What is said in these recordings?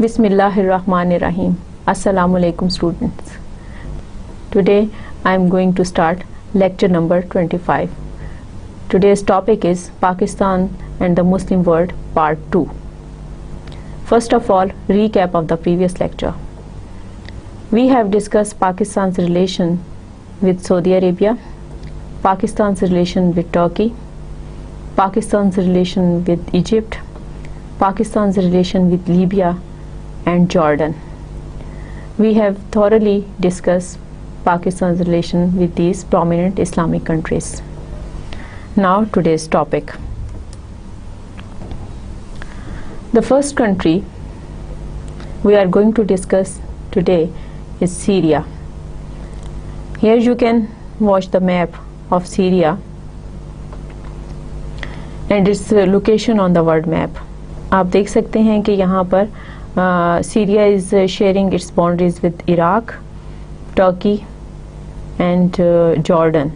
Bismillahirrahmanirrahim. Assalamu alaikum students. Today I am going to start lecture number 25. Today's topic is Pakistan and the Muslim world part 2. First of all, recap of the previous lecture. We have discussed Pakistan's relation with Saudi Arabia, Pakistan's relation with Turkey, Pakistan's relation with Egypt, Pakistan's relation with Libya and Jordan. We have thoroughly discussed Pakistan's relation with these prominent Islamic countries. Now today's topic. The first country we are going to discuss today is Syria. Here you can watch the map of Syria and its location on the world map. آپ دیکھ سکتے ہیں کہ یہاں پر Syria is sharing its boundaries with Iraq, Turkey and Jordan,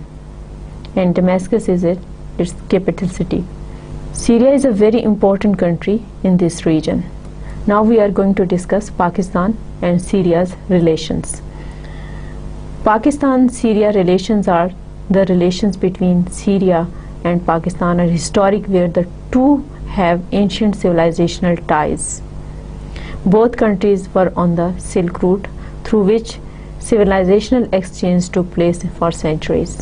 and Damascus is its capital city. Syria is a very important country in this region. Now we are going to discuss Pakistan and Syria's relations. Pakistan Syria relations are the relations between Syria and Pakistan are historic, where the two have ancient civilizational ties. Both countries were on the Silk Route, through which civilizational exchange took place for centuries.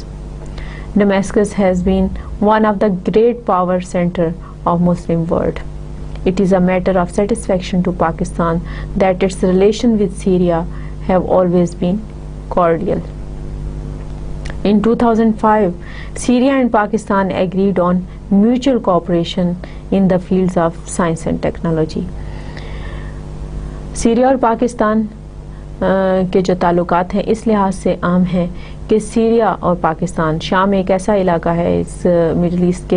Damascus has been one of the great power center of Muslim world. It is a matter of satisfaction to Pakistan that its relation with Syria have always been cordial. In 2005, Syria and Pakistan agreed on mutual cooperation in the fields of science and technology. Syria اور پاکستان کے جو تعلقات ہیں اس لحاظ سے عام ہیں کہ سیریا اور پاکستان, شام ایک ایسا علاقہ ہے اس مڈل ایسٹ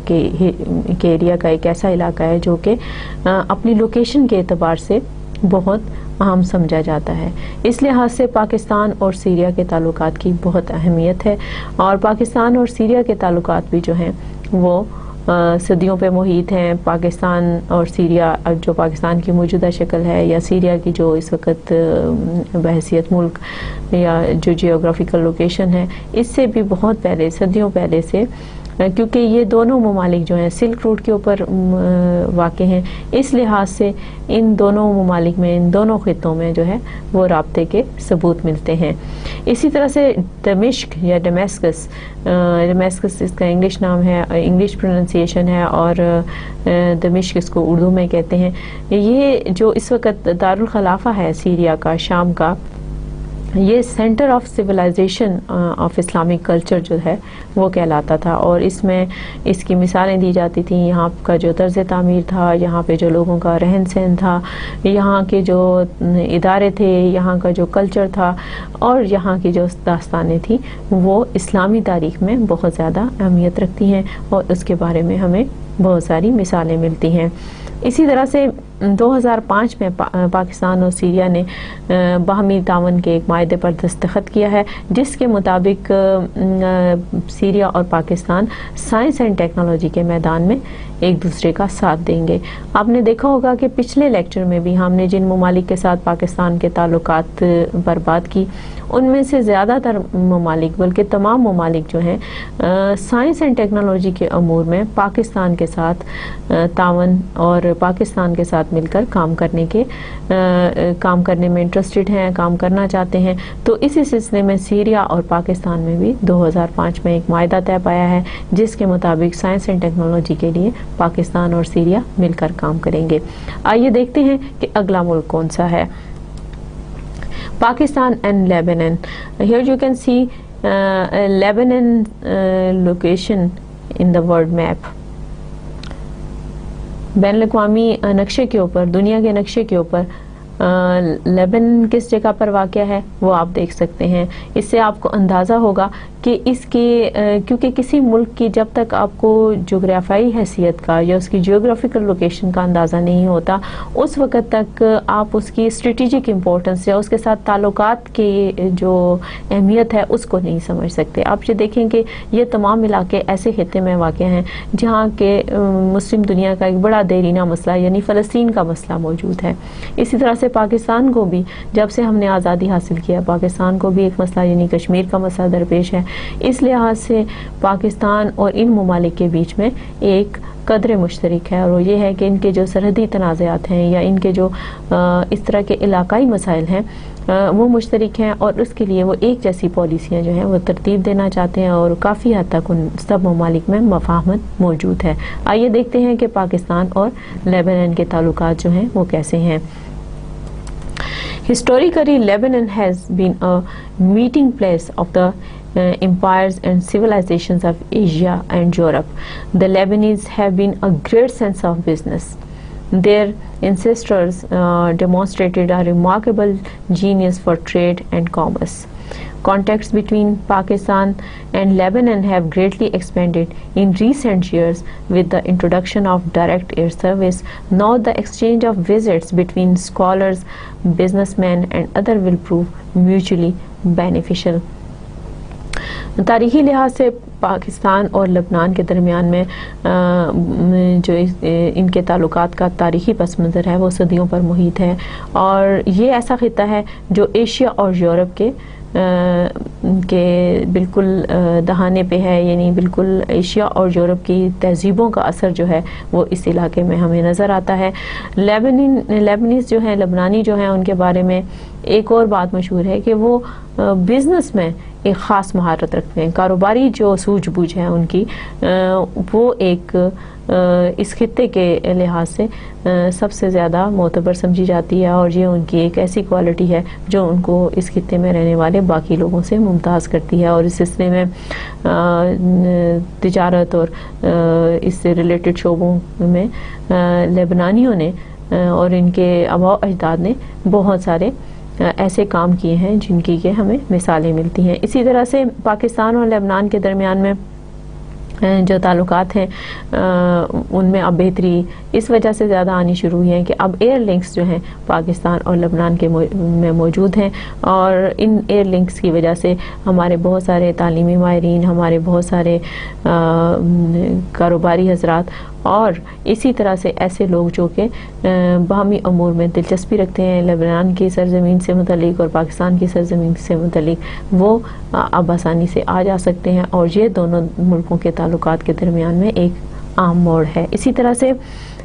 کے ایریا کا ایک ایسا علاقہ ہے جو کہ اپنی لوکیشن کے اعتبار سے بہت اہم سمجھا جاتا ہے. اس لحاظ سے پاکستان اور سیریا کے تعلقات کی بہت اہمیت ہے, اور پاکستان اور سیریا کے تعلقات بھی جو ہیں وہ صدیوں پہ محیط ہیں. پاکستان اور سیریا جو پاکستان کی موجودہ شکل ہے یا سیریا کی جو اس وقت بحیثیت ملک یا جو جیوگرافیکل لوکیشن ہے, اس سے بھی بہت پہلے, صدیوں پہلے سے, کیونکہ یہ دونوں ممالک جو ہیں سلک روٹ کے اوپر واقع ہیں, اس لحاظ سے ان دونوں ممالک میں, ان دونوں خطوں میں جو ہے وہ رابطے کے ثبوت ملتے ہیں. اسی طرح سے دمشق یا ڈمیسکس, ڈمیسکس اس کا انگلش نام ہے, انگلش پروننسیشن ہے, اور دمشق اس کو اردو میں کہتے ہیں. یہ جو اس وقت دارالخلافہ ہے سیریا کا, شام کا, یہ centre of civilization of Islamic culture جو ہے وہ کہلاتا تھا, اور اس میں اس کی مثالیں دی جاتی تھیں. یہاں کا جو طرز تعمیر تھا, یہاں پہ جو لوگوں کا رہن سہن تھا, یہاں کے جو ادارے تھے, یہاں کا جو کلچر تھا, اور یہاں کی جو داستانیں تھیں وہ اسلامی تاریخ میں بہت زیادہ اہمیت رکھتی ہیں, اور اس کے بارے میں ہمیں بہت ساری مثالیں ملتی ہیں. اسی طرح سے 2005 میں پاکستان اور سیریا نے باہمی تعاون کے ایک معاہدے پر دستخط کیا ہے, جس کے مطابق سیریا اور پاکستان سائنس اینڈ ٹیکنالوجی کے میدان میں ایک دوسرے کا ساتھ دیں گے. آپ نے دیکھا ہوگا کہ پچھلے لیکچر میں بھی ہم نے جن ممالک کے ساتھ پاکستان کے تعلقات پر بات کی, ان میں سے زیادہ تر ممالک, بلکہ تمام ممالک جو ہیں سائنس اینڈ ٹیکنالوجی کے امور میں پاکستان کے ساتھ تعاون اور پاکستان کے ساتھ مل کر کام کرنے میں انٹرسٹڈ ہیں, کام کرنا چاہتے ہیں. تو اسی سلسلے میں سیریا اور پاکستان میں بھی 2005 میں ایک معاہدہ طے پایا ہے, جس کے مطابق سائنس اینڈ ٹیکنالوجی کے لیے پاکستان اور سیریا مل کر کام کریں گے. آئیے دیکھتے ہیں کہ اگلا ملک کون سا ہے. Pakistan and Lebanon. Here you can see Lebanon location in the world map. بین الاقوامی نقشے کے اوپر, دنیا کے نقشے کے اوپر لیبنان کس جگہ پر واقع ہے وہ آپ دیکھ سکتے ہیں. اس سے آپ کو اندازہ ہوگا کہ اس کے کیونکہ کسی ملک کی جب تک آپ کو جغرافیائی حیثیت کا یا اس کی جیوگرافیکل لوکیشن کا اندازہ نہیں ہوتا اس وقت تک آپ اس کی اسٹریٹجک امپورٹنس یا اس کے ساتھ تعلقات کی جو اہمیت ہے اس کو نہیں سمجھ سکتے. آپ یہ دیکھیں کہ یہ تمام علاقے ایسے خطے میں واقع ہیں جہاں کے مسلم دنیا کا ایک بڑا دیرینہ مسئلہ یعنی فلسطین کا مسئلہ موجود ہے. اسی طرح سے پاکستان کو بھی جب سے ہم نے آزادی حاصل کیا پاکستان کو بھی ایک مسئلہ یعنی کشمیر کا مسئلہ درپیش ہے. اس لحاظ سے پاکستان اور ان ممالک کے بیچ میں ایک قدر مشترک ہے اور وہ یہ ہے کہ ان کے جو سرحدی تنازعات ہیں یا ان کے جو اس طرح کے علاقائی مسائل ہیں وہ مشترک ہیں اور اس کے لیے وہ ایک جیسی پالیسیاں جو ہیں وہ ترتیب دینا چاہتے ہیں اور کافی حد تک ان سب ممالک میں مفاہمت موجود ہے. آئیے دیکھتے ہیں کہ پاکستان اور لیبنان کے تعلقات جو ہیں وہ کیسے ہیں. Historically, Lebanon has been a meeting place of the empires and civilizations of Asia and Europe. The Lebanese have been a great sense of business. Their ancestors demonstrated a remarkable genius for trade and commerce. Contacts between Pakistan and Lebanon have greatly expanded in recent years with the introduction of direct air service. Now the exchange of visits between scholars, businessmen and others will prove mutually beneficial. تاریخی لحاظ سے پاکستان اور لبنان کے درمیان میں جو ان کے تعلقات کا تاریخی پس منظر ہے وہ صدیوں پر محیط ہے اور یہ ایسا خطہ ہے جو ایشیا اور یورپ کے بالکل دہانے پہ ہے یعنی بالکل ایشیا اور یورپ کی تہذیبوں کا اثر جو ہے وہ اس علاقے میں ہمیں نظر آتا ہے. لیبنیز جو ہیں لبنانی جو ہیں ان کے بارے میں ایک اور بات مشہور ہے کہ وہ بزنس میں ایک خاص مہارت رکھتے ہیں. کاروباری جو سوجھ بوجھ ہے ان کی وہ ایک اس خطے کے لحاظ سے سب سے زیادہ معتبر سمجھی جاتی ہے اور یہ ان کی ایک ایسی کوالٹی ہے جو ان کو اس خطے میں رہنے والے باقی لوگوں سے ممتاز کرتی ہے. اور اس سلسلے میں تجارت اور اس سے ریلیٹڈ شعبوں میں لیبنانیوں نے اور ان کے آباء و اجداد نے بہت سارے ایسے کام کیے ہیں جن کی کہ ہمیں مثالیں ملتی ہیں. اسی طرح سے پاکستان اور لبنان کے درمیان میں جو تعلقات ہیں ان میں اب بہتری اس وجہ سے زیادہ آنی شروع ہوئی ہیں کہ اب ایئر لنکس جو ہیں پاکستان اور لبنان کے میں موجود ہیں اور ان ایئر لنکس کی وجہ سے ہمارے بہت سارے تعلیمی ماہرین ہمارے بہت سارے کاروباری حضرات اور اسی طرح سے ایسے لوگ جو کہ باہمی امور میں دلچسپی رکھتے ہیں لبنان کی سرزمین سے متعلق اور پاکستان کی سرزمین سے متعلق وہ اب آسانی سے آ جا سکتے ہیں اور یہ دونوں ملکوں کے تعلقات کے درمیان میں ایک عام موڑ ہے. اسی طرح سے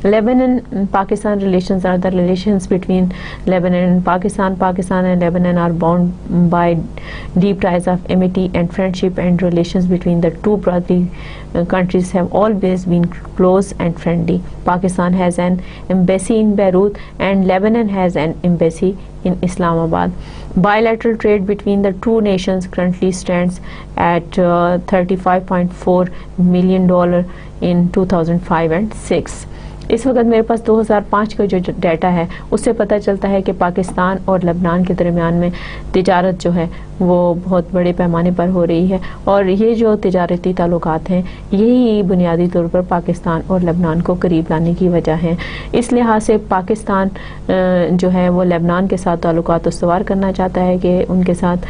Lebanon Pakistan relations are the relations between Lebanon and Pakistan. Pakistan and Lebanon are bound by deep ties of amity and friendship, and relations between the two brotherly countries have always been close and friendly. Pakistan has an embassy in Beirut and Lebanon has an embassy in Islamabad. Bilateral trade between the two nations currently stands at $35.4 million in 2005 and 6. اس وقت میرے پاس 2005 کا جو data ہے اس سے پتہ چلتا ہے کہ پاکستان اور لبنان کے درمیان میں تجارت جو ہے وہ بہت بڑے پیمانے پر ہو رہی ہے اور یہ جو تجارتی تعلقات ہیں یہی بنیادی طور پر پاکستان اور لبنان کو قریب لانے کی وجہ ہیں. اس لحاظ سے پاکستان جو ہے وہ لبنان کے ساتھ تعلقات استوار کرنا چاہتا ہے کہ ان کے ساتھ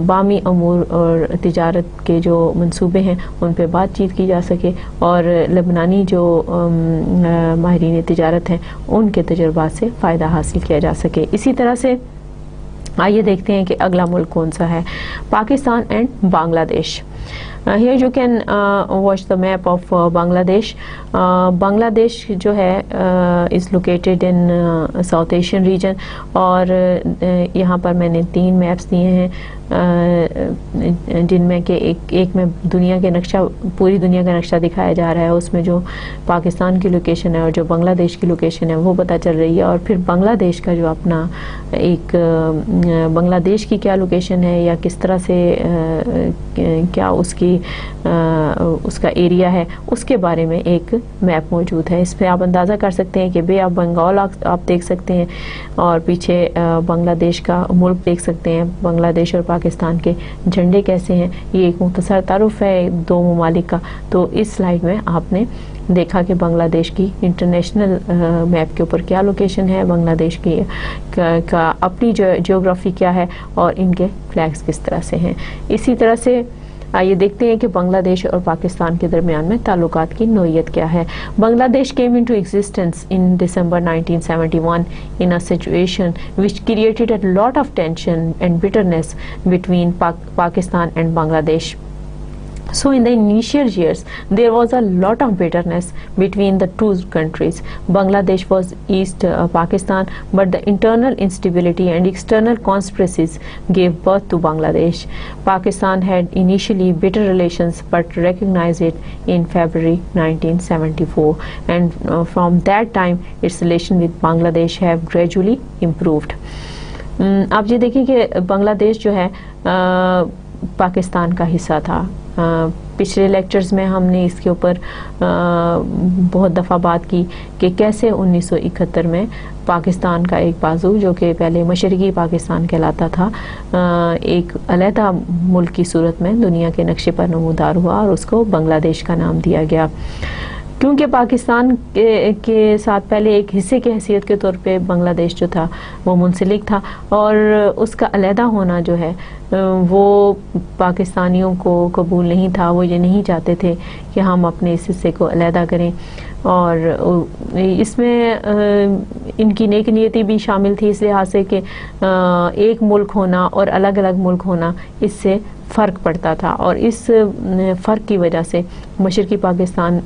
باہمی امور اور تجارت کے جو منصوبے ہیں ان پہ بات چیت کی جا سکے اور لبنانی جو ماہرین تجارت ہیں ان کے تجربات سے فائدہ حاصل کیا جا سکے. اسی طرح سے آئیے دیکھتے ہیں کہ اگلا ملک کون سا ہے. پاکستان اینڈ بنگلہ دیش. Here you can watch the map of Bangladesh. Bangladesh جو ہے is located in South Asian region اور یہاں پر میں نے 3 میپس دیے ہیں جن میں کہ ایک میں دنیا کے نقشہ پوری دنیا کا نقشہ دکھایا جا رہا ہے اس میں جو پاکستان کی لوکیشن ہے اور جو بنگلہ دیش کی لوکیشن ہے وہ پتہ چل رہی ہے اور پھر بنگلہ دیش کا جو اپنا ایک بنگلہ دیش کی کیا لوکیشن ہے یا کس طرح سے کیا اس کی جغرافی اس کا ایریا ہے اس کے بارے میں ایک میپ موجود ہے. اس پہ آپ اندازہ کر سکتے ہیں کہ بے آف بنگال آپ دیکھ سکتے ہیں اور پیچھے بنگلہ دیش کا ملک دیکھ سکتے ہیں. بنگلہ دیش اور پاکستان کے جھنڈے کیسے ہیں, یہ ایک مختصر تعارف ہے دو ممالک کا. تو اس سلائیڈ میں آپ نے دیکھا کہ بنگلہ دیش کی انٹرنیشنل میپ کے اوپر کیا لوکیشن ہے, بنگلہ دیش کی کا اپنی جیوگرافی کیا ہے اور ان کے فلیگز کس طرح سے ہیں. اسی طرح سے آئیے دیکھتے ہیں کہ بنگلہ دیش اور پاکستان کے درمیان میں تعلقات کی نوعیت کیا ہے. بنگلہ دیش came into existence in December 1971 in a situation which created a lot of tension and bitterness between Pakistan and Bangladesh. So in the initial years, there was a lot of bitterness between the two countries. Bangladesh was East Pakistan, but the internal instability and external conspiracies gave birth to Bangladesh. Pakistan had initially bitter relations, but recognized it in February 1974. And from that time, its relation with Bangladesh have gradually improved. آپ یہ دیکھیں کہ بنگلہ دیش جو ہے پاکستان کا حصہ تھا. پچھلے لیکچرز میں ہم نے اس کے اوپر بہت دفعہ بات کی کہ کیسے 1971 میں پاکستان کا ایک بازو جو کہ پہلے مشرقی پاکستان کہلاتا تھا ایک علیحدہ ملک کی صورت میں دنیا کے نقشے پر نمودار ہوا اور اس کو بنگلہ دیش کا نام دیا گیا. کیونکہ پاکستان کے ساتھ پہلے ایک حصے کی حیثیت کے طور پہ بنگلہ دیش جو تھا وہ منسلک تھا اور اس کا علیحدہ ہونا جو ہے وہ پاکستانیوں کو قبول نہیں تھا. وہ یہ نہیں چاہتے تھے کہ ہم اپنے اس حصے کو علیحدہ کریں اور اس میں ان کی نیک نیتی بھی شامل تھی اس لحاظ سے کہ ایک ملک ہونا اور الگ الگ ملک ہونا اس سے فرق پڑتا تھا اور اس فرق کی وجہ سے مشرقی پاکستان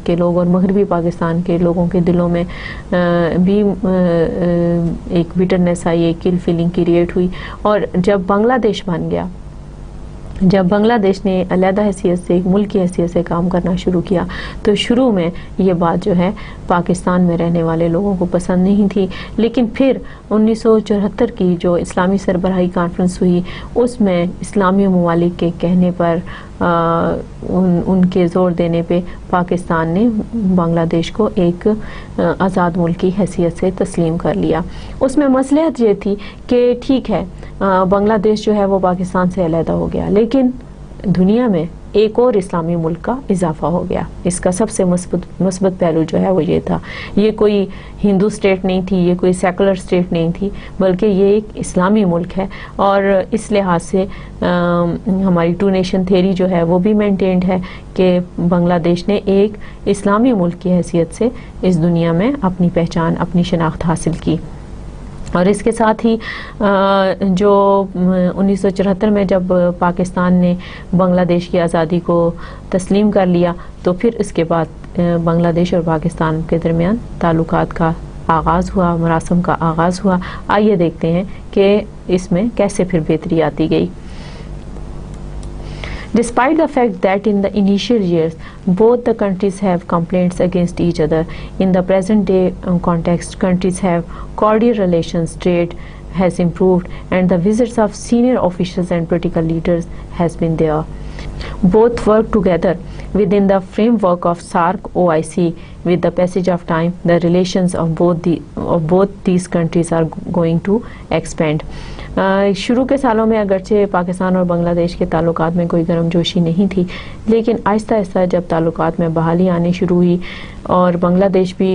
کے لوگ اور مغربی پاکستان کے لوگوں کے دلوں میں بھی ایک بٹرنس آئی, ایک کل فیلنگ کریٹ ہوئی. اور جب بنگلہ دیش بن گیا, جب بنگلہ دیش نے علیحدہ حیثیت سے ایک ملک کی حیثیت سے کام کرنا شروع کیا تو شروع میں یہ بات جو ہے پاکستان میں رہنے والے لوگوں کو پسند نہیں تھی. لیکن پھر 1974 کی جو اسلامی سربراہی کانفرنس ہوئی اس میں اسلامی ممالک کے کہنے پر ان کے زور دینے پہ پاکستان نے بنگلہ دیش کو ایک آزاد ملک کی حیثیت سے تسلیم کر لیا. اس میں مصلحت یہ تھی کہ ٹھیک ہے بنگلہ دیش جو ہے وہ پاکستان سے علیحدہ ہو گیا لیکن دنیا میں ایک اور اسلامی ملک کا اضافہ ہو گیا. اس کا سب سے مثبت پہلو جو ہے وہ یہ تھا, یہ کوئی ہندو اسٹیٹ نہیں تھی, یہ کوئی سیکولر اسٹیٹ نہیں تھی, بلکہ یہ ایک اسلامی ملک ہے. اور اس لحاظ سے ہماری ٹو نیشن تھیوری جو ہے وہ بھی مینٹینڈ ہے کہ بنگلہ دیش نے ایک اسلامی ملک کی حیثیت سے اس دنیا میں اپنی پہچان, اپنی شناخت حاصل کی. اور اس کے ساتھ ہی جو 1974 میں جب پاکستان نے بنگلہ دیش کی آزادی کو تسلیم کر لیا تو پھر اس کے بعد بنگلہ دیش اور پاکستان کے درمیان تعلقات کا آغاز ہوا, مراسم کا آغاز ہوا. آئیے دیکھتے ہیں کہ اس میں کیسے پھر بہتری آتی گئی. Despite the fact that in the initial years both the countries have complaints against each other, in the present day context countries have cordial relations, trade has improved and the visits of senior officials and political leaders has been there. Both work together within the framework of SAARC OIC. With the passage of time, the relations of both these countries are going to expand. شروع کے سالوں میں اگرچہ پاکستان اور بنگلہ دیش کے تعلقات میں کوئی گرم جوشی نہیں تھی لیکن آہستہ آہستہ جب تعلقات میں بحالی آنی شروع ہوئی اور بنگلہ دیش بھی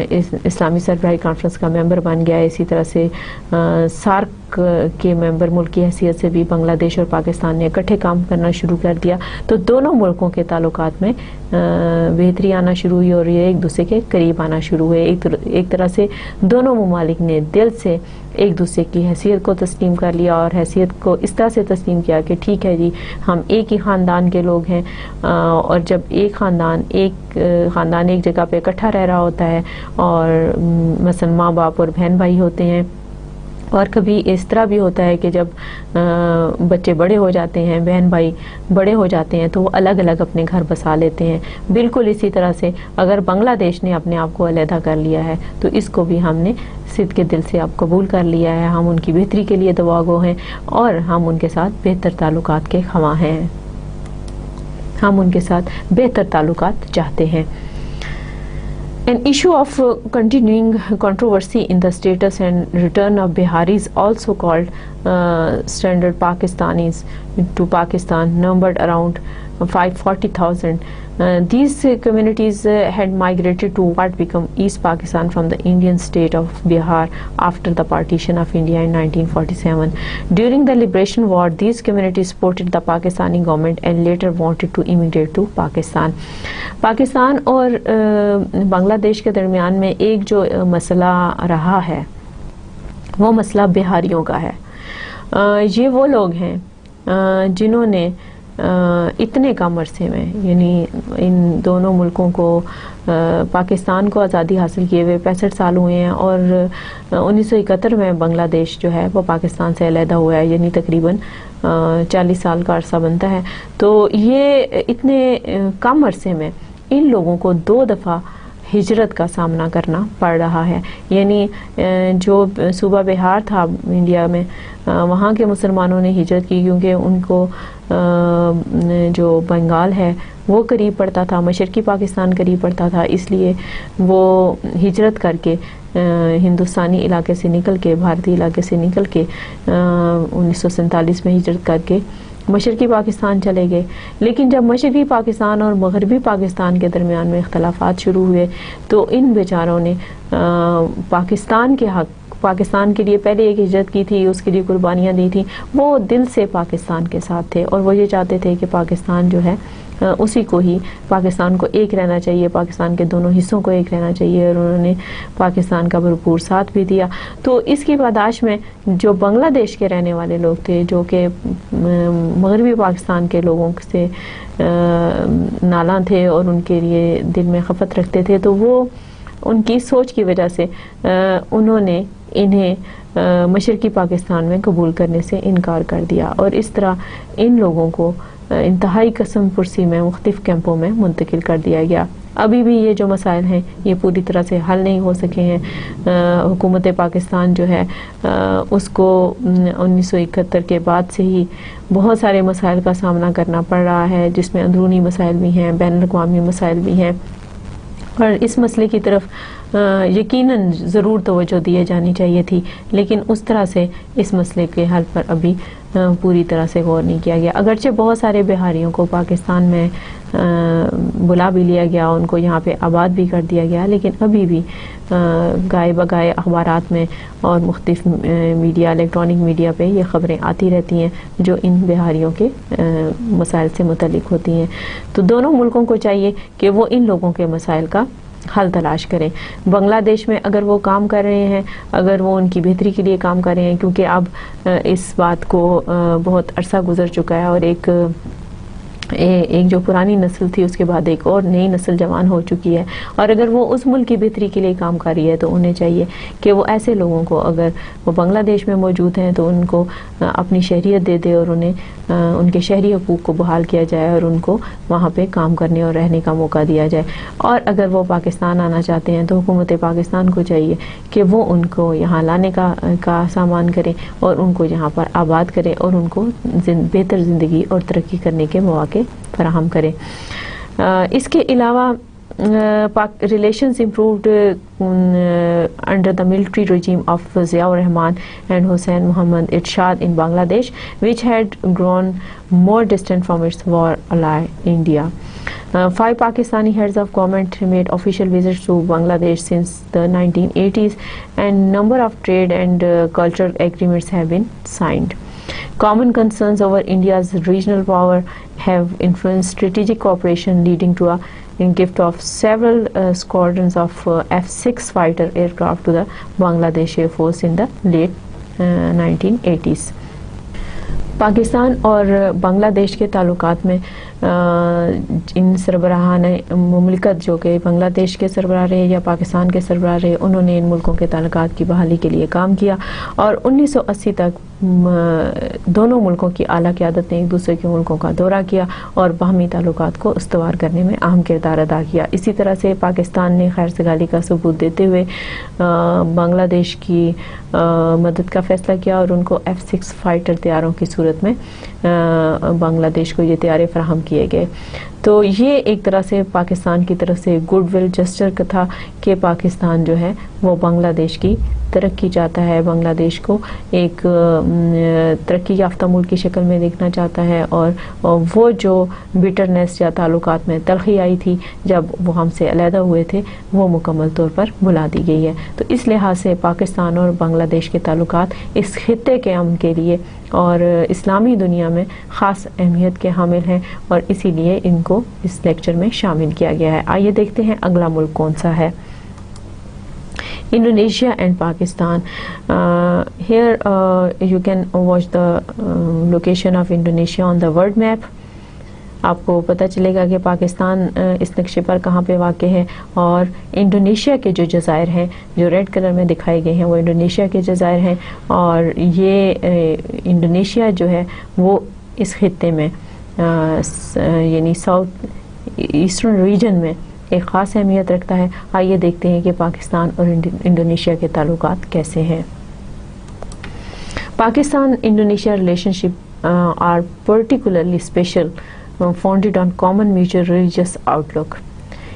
اسلامی سربراہی کانفرنس کا ممبر بن گیا, اسی طرح سے سارک کے ممبر ملک کی حیثیت سے بھی بنگلہ دیش اور پاکستان نے اکٹھے کام کرنا شروع کر دیا تو دونوں ملکوں کے تعلقات میں بہتری آنا شروع ہوئی اور یہ ایک دوسرے کے قریب آنا شروع ہوئے. ایک طرح سے دونوں ممالک نے دل سے ایک دوسرے کی حیثیت کو تسلیم کر لیا اور حیثیت کو اس طرح سے تسلیم کیا کہ ٹھیک ہے جی ہم ایک ہی خاندان کے لوگ ہیں. اور جب ایک خاندان ایک جگہ پہ اکٹھا رہ رہا ہوتا ہے اور مثلا ماں باپ اور بہن بھائی ہوتے ہیں اور کبھی اس طرح بھی ہوتا ہے کہ جب بچے بڑے ہو جاتے ہیں, بہن بھائی بڑے ہو جاتے ہیں تو وہ الگ الگ اپنے گھر بسا لیتے ہیں. بالکل اسی طرح سے اگر بنگلہ دیش نے اپنے آپ کو علیحدہ کر لیا ہے تو اس کو بھی ہم نے صدق کے دل سے اب قبول کر لیا ہے. ہم ان کی بہتری کے لیے دعا گو ہیں اور ہم ان کے ساتھ بہتر تعلقات کے خواہاں ہیں. ہم ان کے ساتھ بہتر تعلقات چاہتے ہیں. An issue of continuing controversy in the status and return of Biharis, also called stranded Pakistanis to Pakistan, numbered around 540,000. These communities had migrated to what became East Pakistan from the Indian state of Bihar after the partition of India in 1947. During the Liberation War, these communities supported the Pakistani government and later wanted to immigrate to Pakistan. Pakistan اور بنگلہ دیش کے درمیان میں ایک جو مسئلہ رہا ہے وہ مسئلہ بہاریوں کا ہے. یہ وہ لوگ ہیں جنہوں نے اتنے کم عرصے میں، یعنی ان دونوں ملکوں کو، پاکستان کو آزادی حاصل کیے ہوئے 65 سال ہوئے ہیں، اور 1971 میں بنگلہ دیش جو ہے وہ پاکستان سے علیحدہ ہوا ہے، یعنی تقریباً 40 سال کا عرصہ بنتا ہے. تو یہ اتنے کم عرصے میں ان لوگوں کو 2 دفعہ ہجرت کا سامنا کرنا پڑ رہا ہے. یعنی جو صوبہ بہار تھا انڈیا میں، وہاں کے مسلمانوں نے ہجرت کی کیونکہ ان کو جو بنگال ہے وہ قریب پڑتا تھا، مشرقی پاکستان قریب پڑتا تھا، اس لیے وہ ہجرت کر کے ہندوستانی علاقے سے نکل کے، بھارتی علاقے سے نکل کے 1947 میں ہجرت کر کے مشرقی پاکستان چلے گئے. لیکن جب مشرقی پاکستان اور مغربی پاکستان کے درمیان میں اختلافات شروع ہوئے تو ان بیچاروں نے پاکستان کے حق، پاکستان کے لیے پہلے ایک ہجرت کی تھی، اس کے لیے قربانیاں دی تھیں، وہ دل سے پاکستان کے ساتھ تھے اور وہ یہ چاہتے تھے کہ پاکستان جو ہے اسی کو ہی، پاکستان کو ایک رہنا چاہیے، پاکستان کے دونوں حصوں کو ایک رہنا چاہیے، اور انہوں نے پاکستان کا بھرپور ساتھ بھی دیا. تو اس کی پاداش میں جو بنگلہ دیش کے رہنے والے لوگ تھے، جو کہ مغربی پاکستان کے لوگوں سے نالاں تھے اور ان کے لیے دل میں خفت رکھتے تھے، تو وہ ان کی سوچ کی وجہ سے انہوں نے انہیں مشرقی پاکستان میں قبول کرنے سے انکار کر دیا، اور اس طرح ان لوگوں کو انتہائی قسم پرسی میں مختلف کیمپوں میں منتقل کر دیا گیا. ابھی بھی یہ جو مسائل ہیں یہ پوری طرح سے حل نہیں ہو سکے ہیں. حکومت پاکستان جو ہے اس کو 1971 کے بعد سے ہی بہت سارے مسائل کا سامنا کرنا پڑ رہا ہے، جس میں اندرونی مسائل بھی ہیں، بین الاقوامی مسائل بھی ہیں، اور اس مسئلے کی طرف یقیناً ضرور توجہ دیے جانی چاہیے تھی، لیکن اس طرح سے اس مسئلے کے حل پر ابھی پوری طرح سے غور نہیں کیا گیا. اگرچہ بہت سارے بہاریوں کو پاکستان میں بلا بھی لیا گیا، ان کو یہاں پہ آباد بھی کر دیا گیا، لیکن ابھی بھی گائے بگائے اخبارات میں اور مختلف میڈیا، الیکٹرانک میڈیا پہ یہ خبریں آتی رہتی ہیں جو ان بہاریوں کے مسائل سے متعلق ہوتی ہیں. تو دونوں ملکوں کو چاہیے کہ وہ ان لوگوں کے مسائل کا حل تلاش کریں. بنگلہ دیش میں اگر وہ کام کر رہے ہیں، اگر وہ ان کی بہتری کے لیے کام کر رہے ہیں، کیونکہ اب اس بات کو بہت عرصہ گزر چکا ہے، اور ایک جو پرانی نسل تھی اس کے بعد ایک اور نئی نسل جوان ہو چکی ہے، اور اگر وہ اس ملک کی بہتری کے لیے کام کر رہی ہے تو انہیں چاہیے کہ وہ ایسے لوگوں کو، اگر وہ بنگلہ دیش میں موجود ہیں تو ان کو اپنی شہریت دے دے اور انہیں ان کے شہری حقوق کو بحال کیا جائے اور ان کو وہاں پہ کام کرنے اور رہنے کا موقع دیا جائے. اور اگر وہ پاکستان آنا چاہتے ہیں تو حکومت پاکستان کو چاہیے کہ وہ ان کو یہاں لانے کا سامان کرے اور ان کو یہاں پر آباد کرے اور ان کو بہتر زندگی اور ترقی کرنے کے مواقع فراہم کرے. اس کے علاوہ relations improved under the military regime of Ziaur Rahman and Hussain Muhammad Irshad in Bangladesh, which had grown more distant from its war ally India. 5 Pakistani heads of government made official visits to Bangladesh since the 1980s, and number of trade and cultural agreements have been signed. Common concerns over India's regional power have influenced strategic cooperation, leading to a gift of several squadrons of F-6 fighter aircraft to the Bangladesh Air Force in the late 1980s. Pakistan اور بنگلہ دیش کے تعلقات میں ان سربراہان مملکت جو کہ بنگلہ دیش کے سربراہ رہے یا پاکستان کے سربراہ رہے، انہوں نے ان ملکوں کے تعلقات کی بحالی کے لیے کام کیا، اور 1980 تک دونوں ملکوں کی اعلیٰ قیادت نے ایک دوسرے کے ملکوں کا دورہ کیا اور باہمی تعلقات کو استوار کرنے میں اہم کردار ادا کیا. اسی طرح سے پاکستان نے خیر سگالی کا ثبوت دیتے ہوئے بنگلہ دیش کی مدد کا فیصلہ کیا اور ان کو F-6 فائٹر طیاروں کی صورت میں بنگلہ دیش کو یہ طیارے فراہم کیے گئے. تو یہ ایک طرح سے پاکستان کی طرف سے گڈ ول جسچر کا تھا کہ پاکستان جو ہے وہ بنگلہ دیش کی ترقی چاہتا ہے, بنگلہ دیش کو ایک ترقی یافتہ ملک کی شکل میں دیکھنا چاہتا ہے, اور وہ جو بٹرنس یا تعلقات میں تلخی آئی تھی جب وہ ہم سے علیحدہ ہوئے تھے وہ مکمل طور پر بھلا دی گئی ہے. تو اس لحاظ سے پاکستان اور بنگلہ دیش کے تعلقات اس خطے کے امن کے لیے اور اسلامی دنیا میں خاص اہمیت کے حامل ہیں, اور اسی لیے ان کو اس لیکچر میں شامل کیا گیا ہے. آئیے دیکھتے ہیں اگلا ملک کون سا ہے. Indonesia and Pakistan. Here you can watch the location of Indonesia on the world map. آپ کو پتہ چلے گا کہ پاکستان اس نقشے پر کہاں پہ واقع ہے, اور انڈونیشیا کے جو جزائر ہیں جو ریڈ کلر میں دکھائے گئے ہیں وہ انڈونیشیا کے جزائر ہیں, اور یہ انڈونیشیا جو ہے وہ اس خطے میں یعنی ساؤتھ ایسٹرن ریجن میں ایک خاص اہمیت رکھتا ہے. آئیے دیکھتے ہیں کہ پاکستان اور انڈونیشیا کے تعلقات کیسے ہیں. Pakistan Indonesia relationship are particularly special, founded on common mutual religious outlook.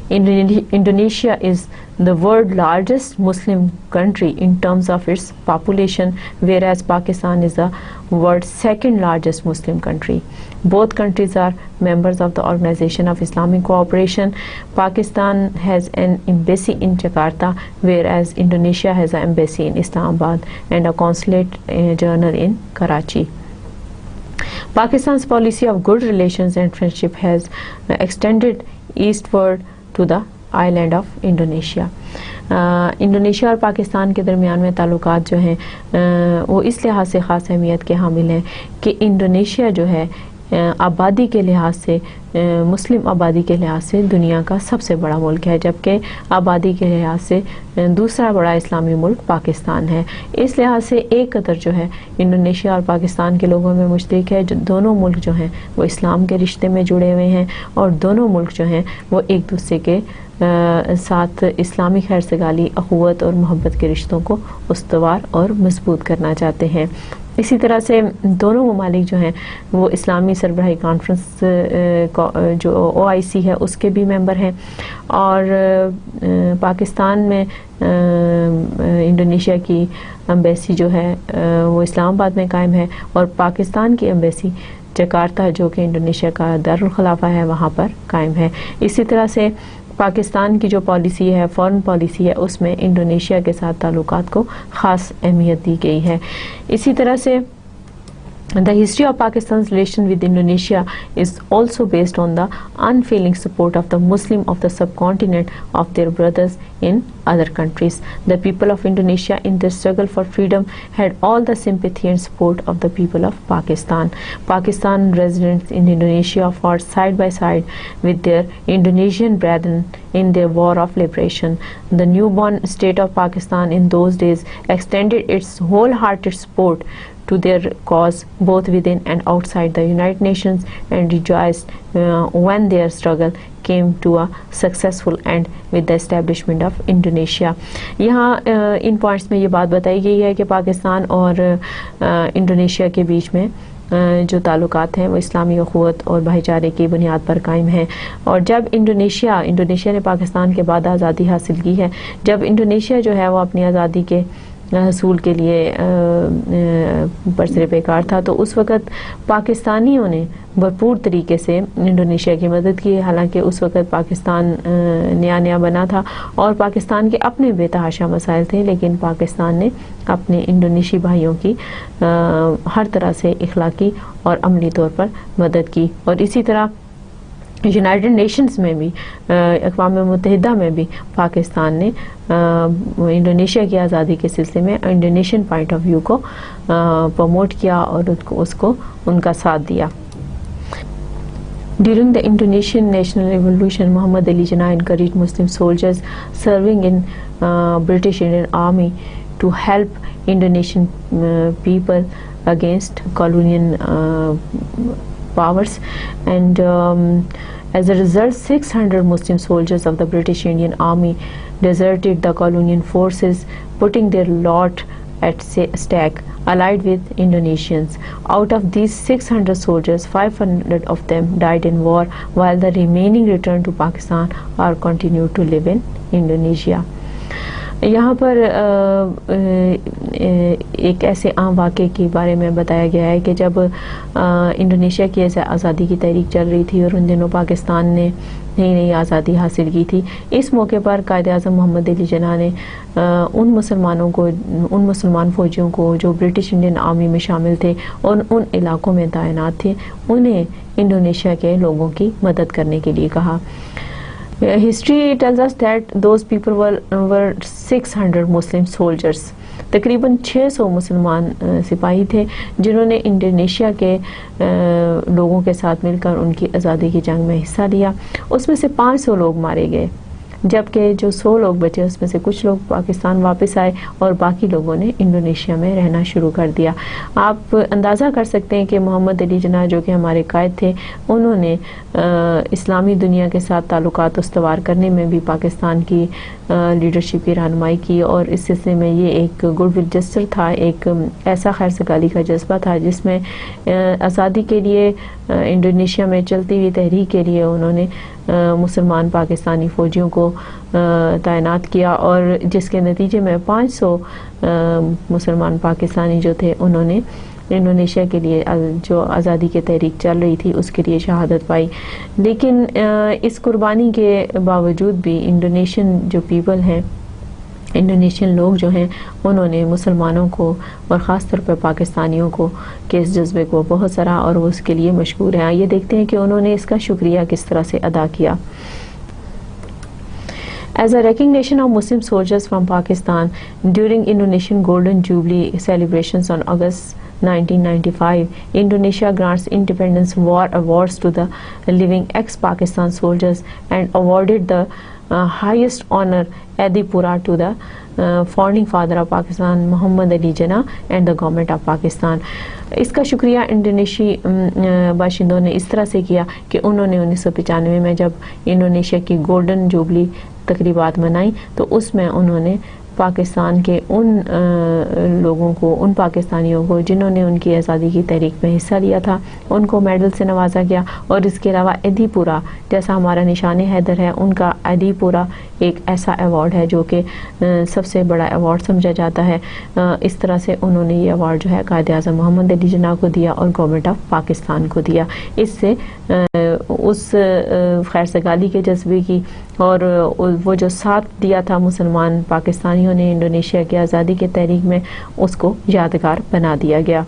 Indonesia is the world's largest Muslim country in terms of its population, whereas Pakistan is the world's second largest Muslim country. Both countries are members of the Organization of Islamic Cooperation. Pakistan has an embassy in Jakarta, whereas Indonesia has an embassy in Islamabad and a consulate general in Karachi. Pakistan's policy of good relations and friendship has extended eastward to the island of Indonesia. Indonesia اور پاکستان کے درمیان میں تعلقات جو ہیں وہ اس لحاظ سے خاص اہمیت کے حامل ہیں کہ انڈونیشیا جو ہے آبادی کے لحاظ سے مسلم آبادی کے لحاظ سے دنیا کا سب سے بڑا ملک ہے, جبکہ آبادی کے لحاظ سے دوسرا بڑا اسلامی ملک پاکستان ہے. اس لحاظ سے ایک قدر جو ہے انڈونیشیا اور پاکستان کے لوگوں میں مشترک ہے. جو دونوں ملک جو ہیں وہ اسلام کے رشتے میں جڑے ہوئے ہیں, اور دونوں ملک جو ہیں وہ ایک دوسرے کے ساتھ اسلامی خیر سگالی, اخوت اور محبت کے رشتوں کو استوار اور مضبوط کرنا چاہتے ہیں. اسی طرح سے دونوں ممالک جو ہیں وہ اسلامی سربراہی کانفرنس جو OIC ہے اس کے بھی ممبر ہیں, اور پاکستان میں انڈونیشیا کی امبیسی جو ہے وہ اسلام آباد میں قائم ہے, اور پاکستان کی امبیسی جکارتا جو کہ انڈونیشیا کا دارالخلافہ ہے وہاں پر قائم ہے. اسی طرح سے پاکستان کی جو پالیسی ہے, فورن پالیسی ہے, اس میں انڈونیشیا کے ساتھ تعلقات کو خاص اہمیت دی گئی ہے. اسی طرح سے the history of Pakistan's relation with Indonesia is also based on the unfailing support of the Muslim of the subcontinent of their brothers in other countries. The people of Indonesia in their struggle for freedom had all the sympathy and support of the people of Pakistan. Pakistan residents in Indonesia fought side by side with their Indonesian brethren in their war of liberation. The newborn state of Pakistan in those days extended its wholehearted support to their cause both within and outside the United Nations, and rejoiced when their struggle came to a successful end with the establishment of Indonesia. یہاں ان points میں یہ بات بتائی گئی ہے کہ پاکستان اور Indonesia کے بیچ میں جو تعلقات ہیں وہ اسلامی اخوت اور بھائی چارے کی بنیاد پر قائم ہیں. اور جب انڈونیشیا نے پاکستان کے بعد آزادی حاصل کی ہے, جب انڈونیشیا جو ہے وہ اپنی آزادی کے حصول کے لیے برسر پیکار تھا, تو اس وقت پاکستانیوں نے بھرپور طریقے سے انڈونیشیا کی مدد کی. حالانکہ اس وقت پاکستان نیا بنا تھا اور پاکستان کے اپنے بے تحاشا مسائل تھے, لیکن پاکستان نے اپنے انڈونیشی بھائیوں کی ہر طرح سے اخلاقی اور عملی طور پر مدد کی. اور اسی طرح یونائٹڈ نیشنز میں بھی, اقوام متحدہ میں بھی پاکستان نے انڈونیشیا کی آزادی کے سلسلے میں انڈونیشین پوائنٹ آف ویو کو پروموٹ کیا اور اس کو ان کا ساتھ دیا. During the Indonesian National Revolution, Muhammad Ali Jinnah encouraged Muslim soldiers serving in British Indian Army to help Indonesian people against colonial powers, and as a result 600 Muslim soldiers of the British Indian Army deserted the colonial forces, putting their lot at stake allied with Indonesians. Out of these 600 soldiers, 500 of them died in war, while the remaining returned to Pakistan or continued to live in Indonesia. یہاں پر ایک ایسے عام واقعے کے بارے میں بتایا گیا ہے کہ جب انڈونیشیا کی آزادی کی تحریک چل رہی تھی اور ان دنوں پاکستان نے نئی نئی آزادی حاصل کی تھی، اس موقع پر قائد اعظم محمد علی جناح نے ان مسلمان فوجیوں کو جو برٹش انڈین آرمی میں شامل تھے اور ان علاقوں میں تعینات تھے، انہیں انڈونیشیا کے لوگوں کی مدد کرنے کے لیے کہا. History tells us that those people were 600 Muslim soldiers. تقریباً 600 مسلمان سپاہی تھے جنہوں نے انڈونیشیا کے لوگوں کے ساتھ مل کر ان کی آزادی کی جنگ میں حصہ لیا. اس میں سے 500 لوگ مارے گئے، جبکہ جو 100 لوگ بچے اس میں سے کچھ لوگ پاکستان واپس آئے اور باقی لوگوں نے انڈونیشیا میں رہنا شروع کر دیا. آپ اندازہ کر سکتے ہیں کہ محمد علی جناح جو کہ ہمارے قائد تھے، انہوں نے اسلامی دنیا کے ساتھ تعلقات استوار کرنے میں بھی پاکستان کی لیڈرشپ کی رہنمائی کی، اور اس سلسلے میں یہ ایک گڈ ول جسٹر تھا، ایک ایسا خیر سگالی کا جذبہ تھا جس میں آزادی کے لیے انڈونیشیا میں چلتی ہوئی تحریک کے لیے انہوں نے مسلمان پاکستانی فوجیوں کو تعینات کیا، اور جس کے نتیجے میں 500 مسلمان پاکستانی جو تھے انہوں نے انڈونیشیا کے لیے جو آزادی کی تحریک چل رہی تھی اس کے لیے شہادت پائی. لیکن اس قربانی کے باوجود بھی انڈونیشین جو پیپل ہیں، انڈونیشین لوگ جو ہیں، انہوں نے مسلمانوں کو اور خاص طور پر پاکستانیوں کو کے اس جذبے کو بہت سراہا اور وہ اس کے لیے مشکور ہیں. یہ دیکھتے ہیں کہ انہوں نے اس کا شکریہ کس طرح سے ادا کیا. As a recognition of Muslim soldiers from Pakistan during Indonesian Golden Jubilee celebrations on August 1995, Indonesia grants Independence War Awards to the living ex-Pakistan soldiers and awarded the highest honor Adipura to the founding father of Pakistan, Muhammad Ali Jinnah, and the government of Pakistan. اس کا شکریہ انڈونیشی باشندوں نے اس طرح سے کیا کہ انہوں نے 1995 میں جب انڈونیشیا کی گولڈن جوبلی تقریبات منائی تو اس میں انہوں نے پاکستان کے ان لوگوں کو، ان پاکستانیوں کو جنہوں نے ان کی آزادی کی تحریک میں حصہ لیا تھا، ان کو میڈل سے نوازا گیا. اور اس کے علاوہ ایدی پورا جیسا ہمارا نشان حیدر ہے، ان کا ایدی پورا ایک ایسا ایوارڈ ہے جو کہ سب سے بڑا ایوارڈ سمجھا جاتا ہے. اس طرح سے انہوں نے یہ ایوارڈ جو ہے قائد اعظم محمد علی جناح کو دیا اور گورنمنٹ آف پاکستان کو دیا. اس سے اس خیر سگالی کے جذبے کی اور وہ جو ساتھ دیا تھا مسلمان پاکستانیوں نے انڈونیشیا کی آزادی کے تحریک میں، اس کو یادگار بنا دیا گیا.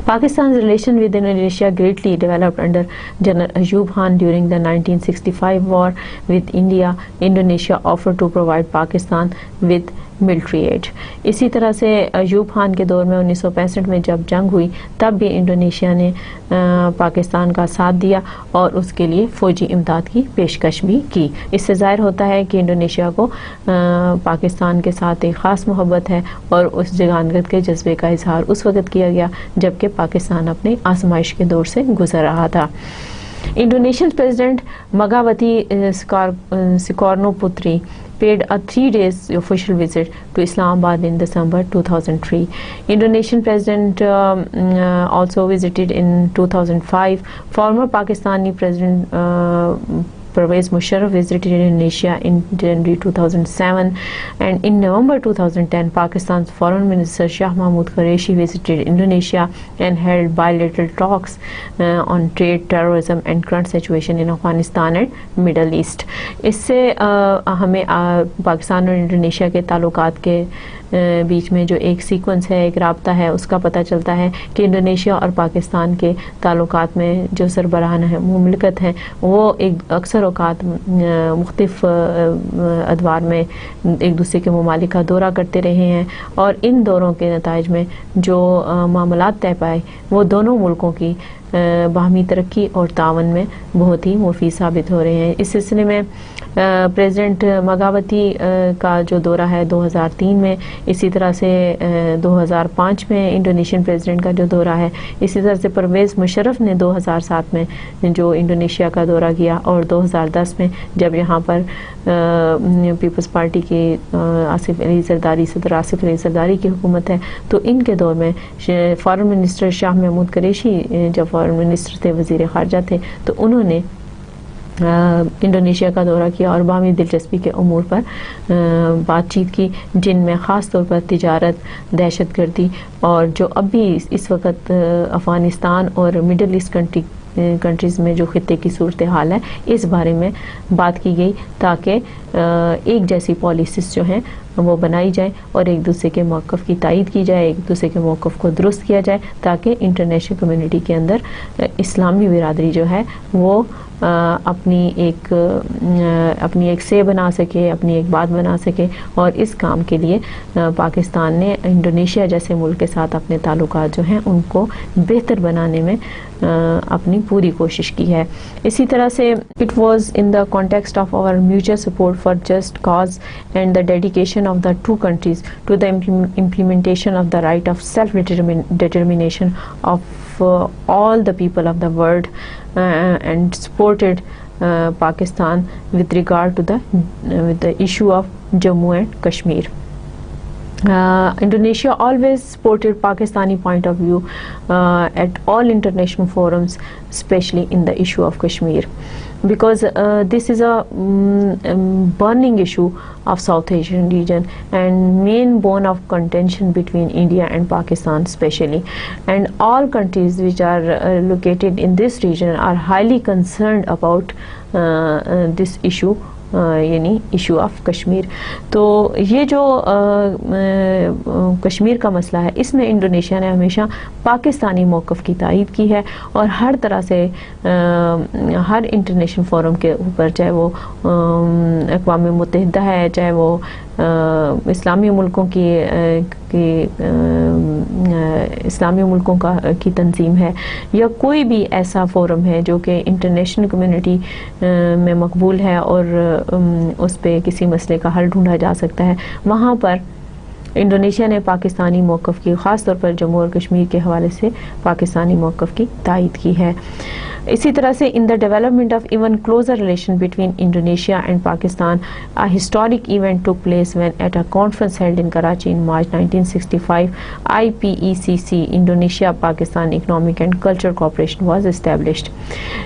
Pakistan's relation with Indonesia greatly developed under General Ayub Khan during the 1965 war with India. Indonesia offered to provide Pakistan with military aid. اسی طرح سے ایوب خان کے دور میں 1965 میں جب جنگ ہوئی تب بھی انڈونیشیا نے پاکستان کا ساتھ دیا اور اس کے لیے فوجی امداد کی پیشکش بھی کی. اس سے ظاہر ہوتا ہے کہ انڈونیشیا کو پاکستان کے ساتھ ایک خاص محبت ہے اور اس جگانگت کے جذبے کا اظہار اس وقت کیا گیا جبکہ پاکستان اپنے آزمائش کے دور سے گزر رہا تھا. Indonesian President Megawati Soekarno Putri paid a 3 days official visit to Islamabad in December 2003. Indonesian President also visited in 2005. Former Pakistani President Pervez Musharraf visited Indonesia in January 2007, and in November 2010 Pakistan's Foreign Minister Shah Mahmood Qureshi visited Indonesia and held bilateral talks on trade, terrorism and current situation in Afghanistan and Middle East. اس سے ہمیں پاکستان اور Indonesia کے تعلقات کے بیچ میں جو ایک sequence ہے، ایک رابطہ ہے، اس کا پتہ چلتا ہے کہ انڈونیشیا اور پاکستان کے تعلقات میں جو سربراہان مملکت ہیں وہ ایک اکثر اوقات مختلف ادوار میں ایک دوسرے کے ممالک کا دورہ کرتے رہے ہیں اور ان دوروں کے نتائج میں جو معاملات طے پائے وہ دونوں ملکوں کی باہمی ترقی اور تعاون میں بہت ہی مفید ثابت ہو رہے ہیں. اس سلسلے میں پریزیڈنٹ مگاوتی کا جو دورہ ہے 2003 میں، اسی طرح سے 2005 میں انڈونیشین پریزیڈنٹ کا جو دورہ ہے، اسی طرح سے پرویز مشرف نے 2007 میں جو انڈونیشیا کا دورہ کیا، اور 2010 میں جب یہاں پر پیپلز پارٹی کی آصف علی زرداری، صدر آصف علی زرداری کی حکومت ہے، تو ان کے دور میں فارن منسٹر شاہ محمود قریشی جب فارن منسٹر تھے، وزیر خارجہ تھے، تو انہوں نے انڈونیشیا کا دورہ کیا اور باہمی دلچسپی کے امور پر بات چیت کی، جن میں خاص طور پر تجارت، دہشت گردی، اور جو اب بھی اس وقت افغانستان اور مڈل ایسٹ کنٹریز میں جو خطے کی صورتحال ہے، اس بارے میں بات کی گئی، تاکہ ایک جیسی پالیسیز جو ہیں وہ بنائی جائیں اور ایک دوسرے کے موقف کی تائید کی جائے، ایک دوسرے کے موقف کو درست کیا جائے، تاکہ انٹرنیشنل کمیونٹی کے اندر اسلامی برادری جو ہے وہ اپنی ایک سے بنا سکے، اپنی ایک بات بنا سکے، اور اس کام کے لیے پاکستان نے انڈونیشیا جیسے ملک کے ساتھ اپنے تعلقات جو ہیں ان کو بہتر بنانے میں اپنی پوری کوشش کی ہے۔ اسی طرح سے it was in the context of our mutual support for just cause and the dedication of the two countries to the implementation of the right of self-determination of all the people of the world and supported Pakistan with regard to the issue of Jammu and Kashmir. Indonesia always supported Pakistani point of view at all international forums, especially in the issue of Kashmir, because this is a burning issue of South Asian region and main bone of contention between India and Pakistan especially, and all countries which are located in this region are highly concerned about this issue, یعنی issue of Kashmir. تو یہ جو کشمیر کا مسئلہ ہے، اس میں Indonesia نے ہمیشہ پاکستانی موقف کی تائید کی ہے، اور ہر طرح سے ہر انٹرنیشنل فورم کے اوپر، چاہے وہ اقوام متحدہ ہے، چاہے وہ اسلامی ملکوں کی تنظیم ہے، یا کوئی بھی ایسا فورم ہے جو کہ انٹرنیشنل کمیونٹی میں مقبول ہے اور اس پہ کسی مسئلے کا حل ڈھونڈا جا سکتا ہے، وہاں پر انڈونیشیا نے پاکستانی موقف کی، خاص طور پر جموں اور کشمیر کے حوالے سے پاکستانی موقف کی تائید کی ہے۔ اسی طرح سے in the development of even closer relation between Indonesia and Pakistan, a historic event took place when at a conference held in Karachi in March 1965 IPECC Indonesia Pakistan Economic and Cultural Cooperation was established۔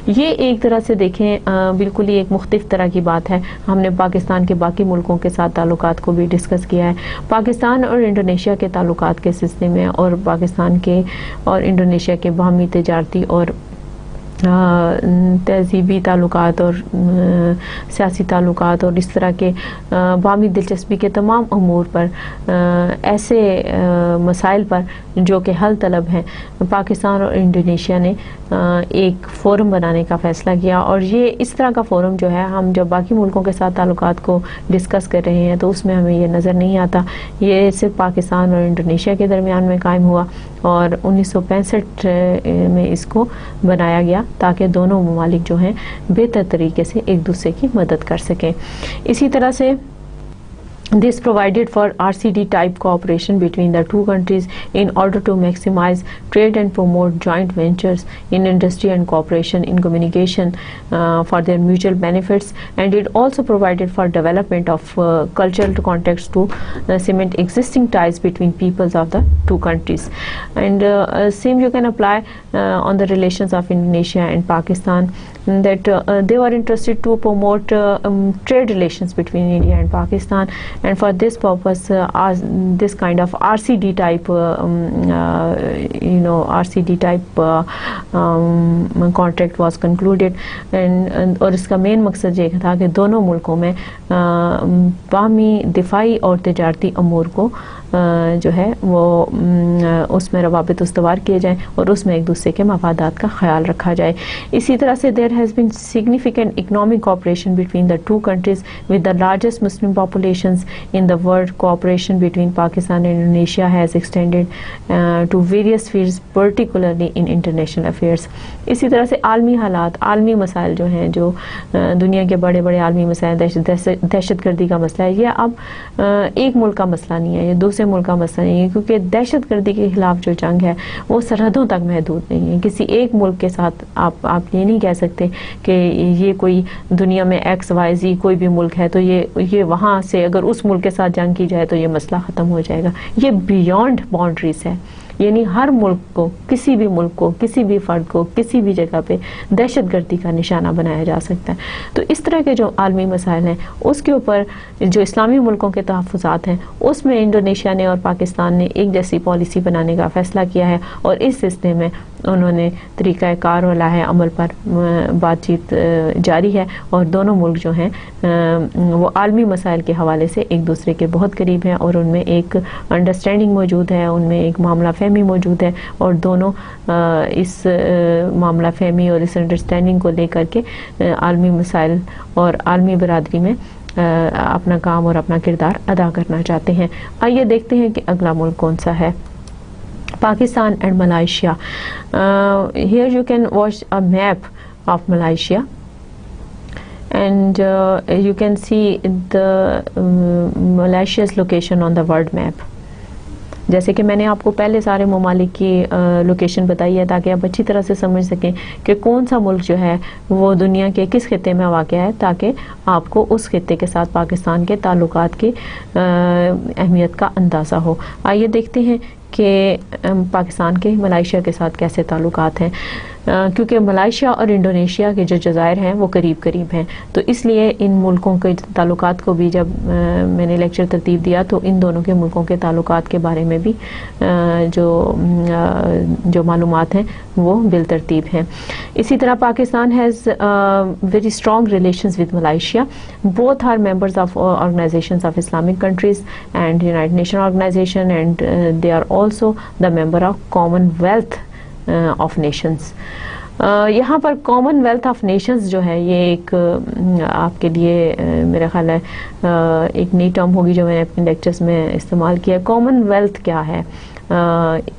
یہ ایک طرح سے دیکھیں بالکل ہی ایک مختلف طرح کی بات ہے۔ ہم نے پاکستان کے باقی ملکوں کے ساتھ تعلقات کو بھی ڈسکس کیا ہے، پاکستان اور انڈونیشیا کے تعلقات کے سلسلے میں، اور پاکستان کے اور انڈونیشیا کے باہمی تجارتی اور تہذیبی تعلقات اور سیاسی تعلقات اور اس طرح کے باہمی دلچسپی کے تمام امور پر، ایسے مسائل پر جو کہ حل طلب ہیں، پاکستان اور انڈونیشیا نے ایک فورم بنانے کا فیصلہ کیا۔ اور یہ اس طرح کا فورم جو ہے، ہم جب باقی ملکوں کے ساتھ تعلقات کو ڈسکس کر رہے ہیں تو اس میں ہمیں یہ نظر نہیں آتا، یہ صرف پاکستان اور انڈونیشیا کے درمیان میں قائم ہوا، اور 1965 میں اس کو بنایا گیا تاکہ دونوں ممالک جو ہیں بہتر طریقے سے ایک دوسرے کی مدد کر سکیں۔ اسی طرح سے This provided for RCD type cooperation between the two countries in order to maximize trade and promote joint ventures in industry and cooperation in communication for their mutual benefits, and it also provided for development of cultural contacts to cement existing ties between peoples of the two countries. And same you can apply on the relations of Indonesia and Pakistan, that they were interested to promote trade relations between India and Pakistan, and for this purpose this kind of RCD type RCD type contract was concluded, and اور اس کا مین مقصد یہ تھا کہ دونوں ملکوں میں باہمی دفاعی اور تجارتی امور کو جو ہے وہ اس میں روابط استوار کیے جائیں اور اس میں ایک دوسرے کے مفادات کا خیال رکھا جائے۔ اسی طرح سے there has been significant economic cooperation between the two countries with the largest Muslim populations in the world. Cooperation between Pakistan and Indonesia has extended to various fields, particularly in international affairs. اسی طرح سے عالمی حالات, عالمی مسائل جو ہیں, جو دنیا کے بڑے بڑے عالمی مسائل, دہشت گردی کا مسئلہ ہے, یہ اب ایک ملک کا مسئلہ نہیں ہے, یہ دوسرے ملک کا مسئلہ نہیں ہے, کیونکہ دہشت گردی کے خلاف جو جنگ ہے وہ سرحدوں تک محدود نہیں ہے. کسی ایک ملک کے ساتھ آپ یہ نہیں کہہ سکتے کہ یہ کوئی دنیا میں ایکس وائی زی کوئی بھی ملک ہے تو یہ وہاں سے اگر اس ملک کے ساتھ جنگ کی جائے تو یہ مسئلہ ختم ہو جائے گا. یہ بیونڈ باؤنڈریز ہے, یعنی ہر ملک کو, کسی بھی ملک کو, کسی بھی فرد کو کسی بھی جگہ پہ دہشت گردی کا نشانہ بنایا جا سکتا ہے. تو اس طرح کے جو عالمی مسائل ہیں اس کے اوپر جو اسلامی ملکوں کے تحفظات ہیں اس میں انڈونیشیا نے اور پاکستان نے ایک جیسی پالیسی بنانے کا فیصلہ کیا ہے, اور اس سلسلے میں انہوں نے طریقہ کار اور لائحہ عمل پر بات چیت جاری ہے, اور دونوں ملک جو ہیں وہ عالمی مسائل کے حوالے سے ایک دوسرے کے بہت قریب ہیں, اور ان میں ایک انڈرسٹینڈنگ موجود ہے, ان میں ایک معاملہ فہمی موجود ہے, اور دونوں اس معاملہ فہمی اور اس انڈرسٹینڈنگ کو لے کر کے عالمی مسائل اور عالمی برادری میں اپنا کام اور اپنا کردار ادا کرنا چاہتے ہیں. آئیے دیکھتے ہیں کہ اگلا ملک کون سا ہے. Pakistan and Malaysia. Here you can watch a map of Malaysia, and you can see the Malaysia's location on the world map. جیسے کہ میں نے آپ کو پہلے سارے ممالک کی لوکیشن بتائی ہے تاکہ آپ اچھی طرح سے سمجھ سکیں کہ کون سا ملک جو ہے وہ دنیا کے کس خطے میں واقع ہے, تاکہ آپ کو اس خطے کے ساتھ پاکستان کے تعلقات کی اہمیت کا اندازہ ہو. آئیے دیکھتے ہیں کہ پاکستان کے ملائیشیا کے ساتھ کیسے تعلقات ہیں, کیونکہ ملائیشیا اور انڈونیشیا کے جو جزائر ہیں وہ قریب قریب ہیں, تو اس لیے ان ملکوں کے تعلقات کو بھی جب میں نے لیکچر ترتیب دیا تو ان دونوں کے ملکوں کے تعلقات کے بارے میں بھی جو معلومات ہیں وہ بالترتیب ہیں. اسی طرح Pakistan has very strong relations with Malaysia. Both are members of Organisations of Islamic Countries and United Nation Organisation, and they are also the member of Commonwealth of Nations. یہاں پر کامن ویلتھ آف نیشنز جو ہے یہ ایک آپ کے لیے میرا خیال ہے ایک نئی ٹرم ہوگی جو میں نے اپنے لیکچرز میں استعمال کیا. کامن ویلتھ کیا ہے؟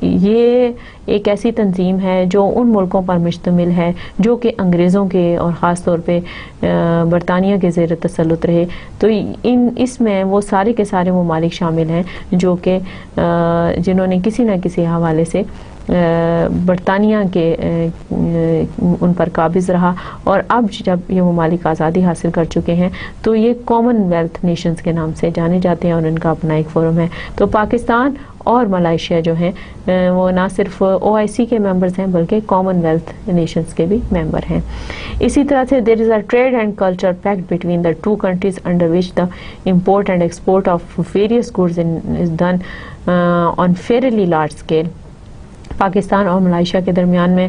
یہ ایک ایسی تنظیم ہے جو ان ملکوں پر مشتمل ہے جو کہ انگریزوں کے اور خاص طور پہ برطانیہ کے زیر تسلط رہے. تو اس میں وہ سارے کے سارے ممالک شامل ہیں جو کہ جنہوں نے کسی نہ کسی حوالے سے برطانیہ کے ان پر قابض رہا, اور اب جب یہ ممالک آزادی حاصل کر چکے ہیں تو یہ کامن ویلتھ نیشنز کے نام سے جانے جاتے ہیں, اور ان کا اپنا ایک فورم ہے. تو پاکستان اور ملائیشیا جو ہیں وہ نہ صرف OIC کے ممبرز ہیں بلکہ کامن ویلتھ نیشنز کے بھی ممبر ہیں. اسی طرح سے there is a trade and culture pact between the two countries under which the import and export of various goods is done on fairly large scale. Pakistan اور ملائیشیا کے درمیان میں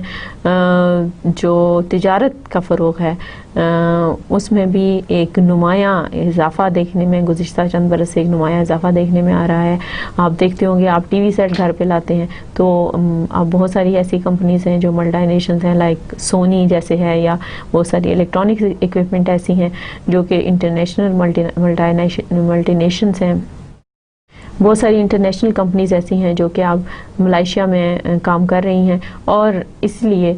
جو تجارت کا فروغ ہے اس میں بھی ایک نمایاں اضافہ دیکھنے میں گزشتہ چند برس سے ایک نمایاں اضافہ دیکھنے میں آ رہا ہے. آپ دیکھتے ہوں گے, آپ ٹی وی سیٹ گھر پہ لاتے ہیں تو اب بہت ساری ایسی کمپنیز ہیں جو ملٹی نیشنز ہیں, لائک سونی جیسے ہے, یا بہت ساری الیکٹرانکس ایکوپمنٹ ایسی ہیں جو کہ انٹرنیشنل ملٹی نیشنز ہیں. بہت ساری انٹرنیشنل کمپنیز ایسی ہیں جو کہ اب ملائیشیا میں کام کر رہی ہیں, اور اس لیے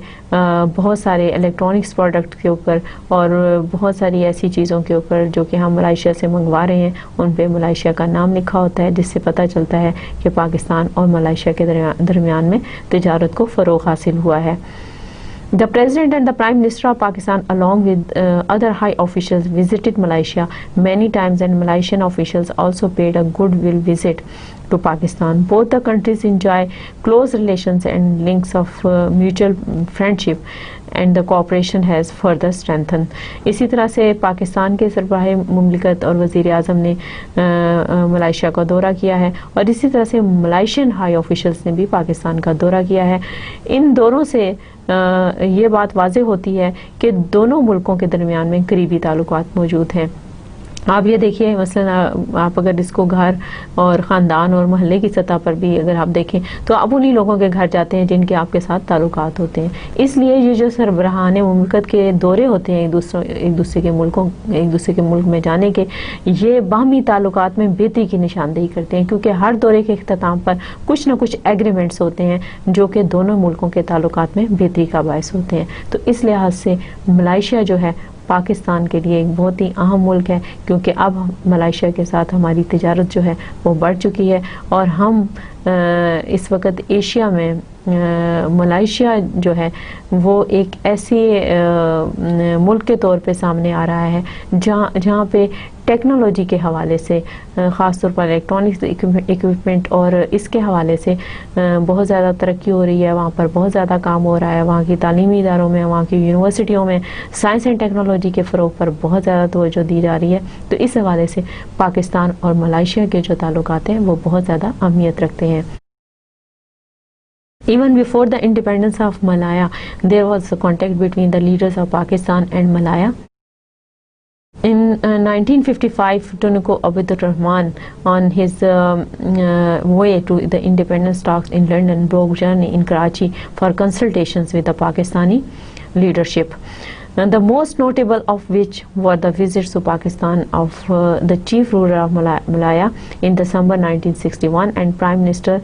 بہت سارے الیکٹرانکس پروڈکٹ کے اوپر اور بہت ساری ایسی چیزوں کے اوپر جو کہ ہم ملائیشیا سے منگوا رہے ہیں ان پہ ملائیشیا کا نام لکھا ہوتا ہے, جس سے پتہ چلتا ہے کہ پاکستان اور ملائیشیا کے درمیان میں تجارت کو فروغ حاصل ہوا ہے. The President and the Prime Minister of Pakistan along with other high officials visited Malaysia many times, and Malaysian officials also paid a goodwill visit to Pakistan. Both the countries enjoy close relations and links of mutual friendship, and the cooperation has further strengthened. اسی طرح سے پاکستان کے سربراہ مملکت اور وزیر اعظم نے Malaysia کا دورہ کیا ہے, اور اسی طرح سے ملائیشین ہائی آفیشلز نے بھی پاکستان کا دورہ کیا ہے. ان دونوں سے یہ بات واضح ہوتی ہے کہ دونوں ملکوں کے درمیان میں قریبی تعلقات موجود ہیں. آپ یہ دیکھیے مثلا آپ اگر اس کو گھر اور خاندان اور محلے کی سطح پر بھی اگر آپ دیکھیں تو آپ انہی لوگوں کے گھر جاتے ہیں جن کے آپ کے ساتھ تعلقات ہوتے ہیں. اس لیے یہ جو سربراہان مملکت کے دورے ہوتے ہیں ایک دوسرے کے ملک میں جانے کے، یہ باہمی تعلقات میں بہتری کی نشاندہی کرتے ہیں، کیونکہ ہر دورے کے اختتام پر کچھ نہ کچھ ایگریمنٹس ہوتے ہیں جو کہ دونوں ملکوں کے تعلقات میں بہتری کا باعث ہوتے ہیں. تو اس لحاظ سے ملائیشیا جو ہے پاکستان کے لیے ایک بہت ہی اہم ملک ہے، کیونکہ اب ملائیشیا کے ساتھ ہماری تجارت جو ہے وہ بڑھ چکی ہے، اور ہم اس وقت ایشیا میں ملائیشیا جو ہے وہ ایک ایسی ملک کے طور پہ سامنے آ رہا ہے جہاں پہ ٹیکنالوجی کے حوالے سے، خاص طور پر الیکٹرانکس اکوپمنٹ اور اس کے حوالے سے بہت زیادہ ترقی ہو رہی ہے. وہاں پر بہت زیادہ کام ہو رہا ہے، وہاں کی تعلیمی اداروں میں، وہاں کی یونیورسٹیوں میں سائنس اینڈ ٹیکنالوجی کے فروغ پر بہت زیادہ توجہ دی جا رہی ہے. تو اس حوالے سے پاکستان اور ملائیشیا کے جو تعلقات ہیں وہ بہت زیادہ اہمیت رکھتے ہیں. Even before the independence of Malaya, there was a contact between the leaders of Pakistan and Malaya. In 1955, Tunku Abdur Rahman, on his way to the independence talks in London, broke journey in Karachi for consultations with the Pakistani leadership. And the most notable of which were the visits to Pakistan of the chief ruler of Malaya in December 1961 and Prime Minister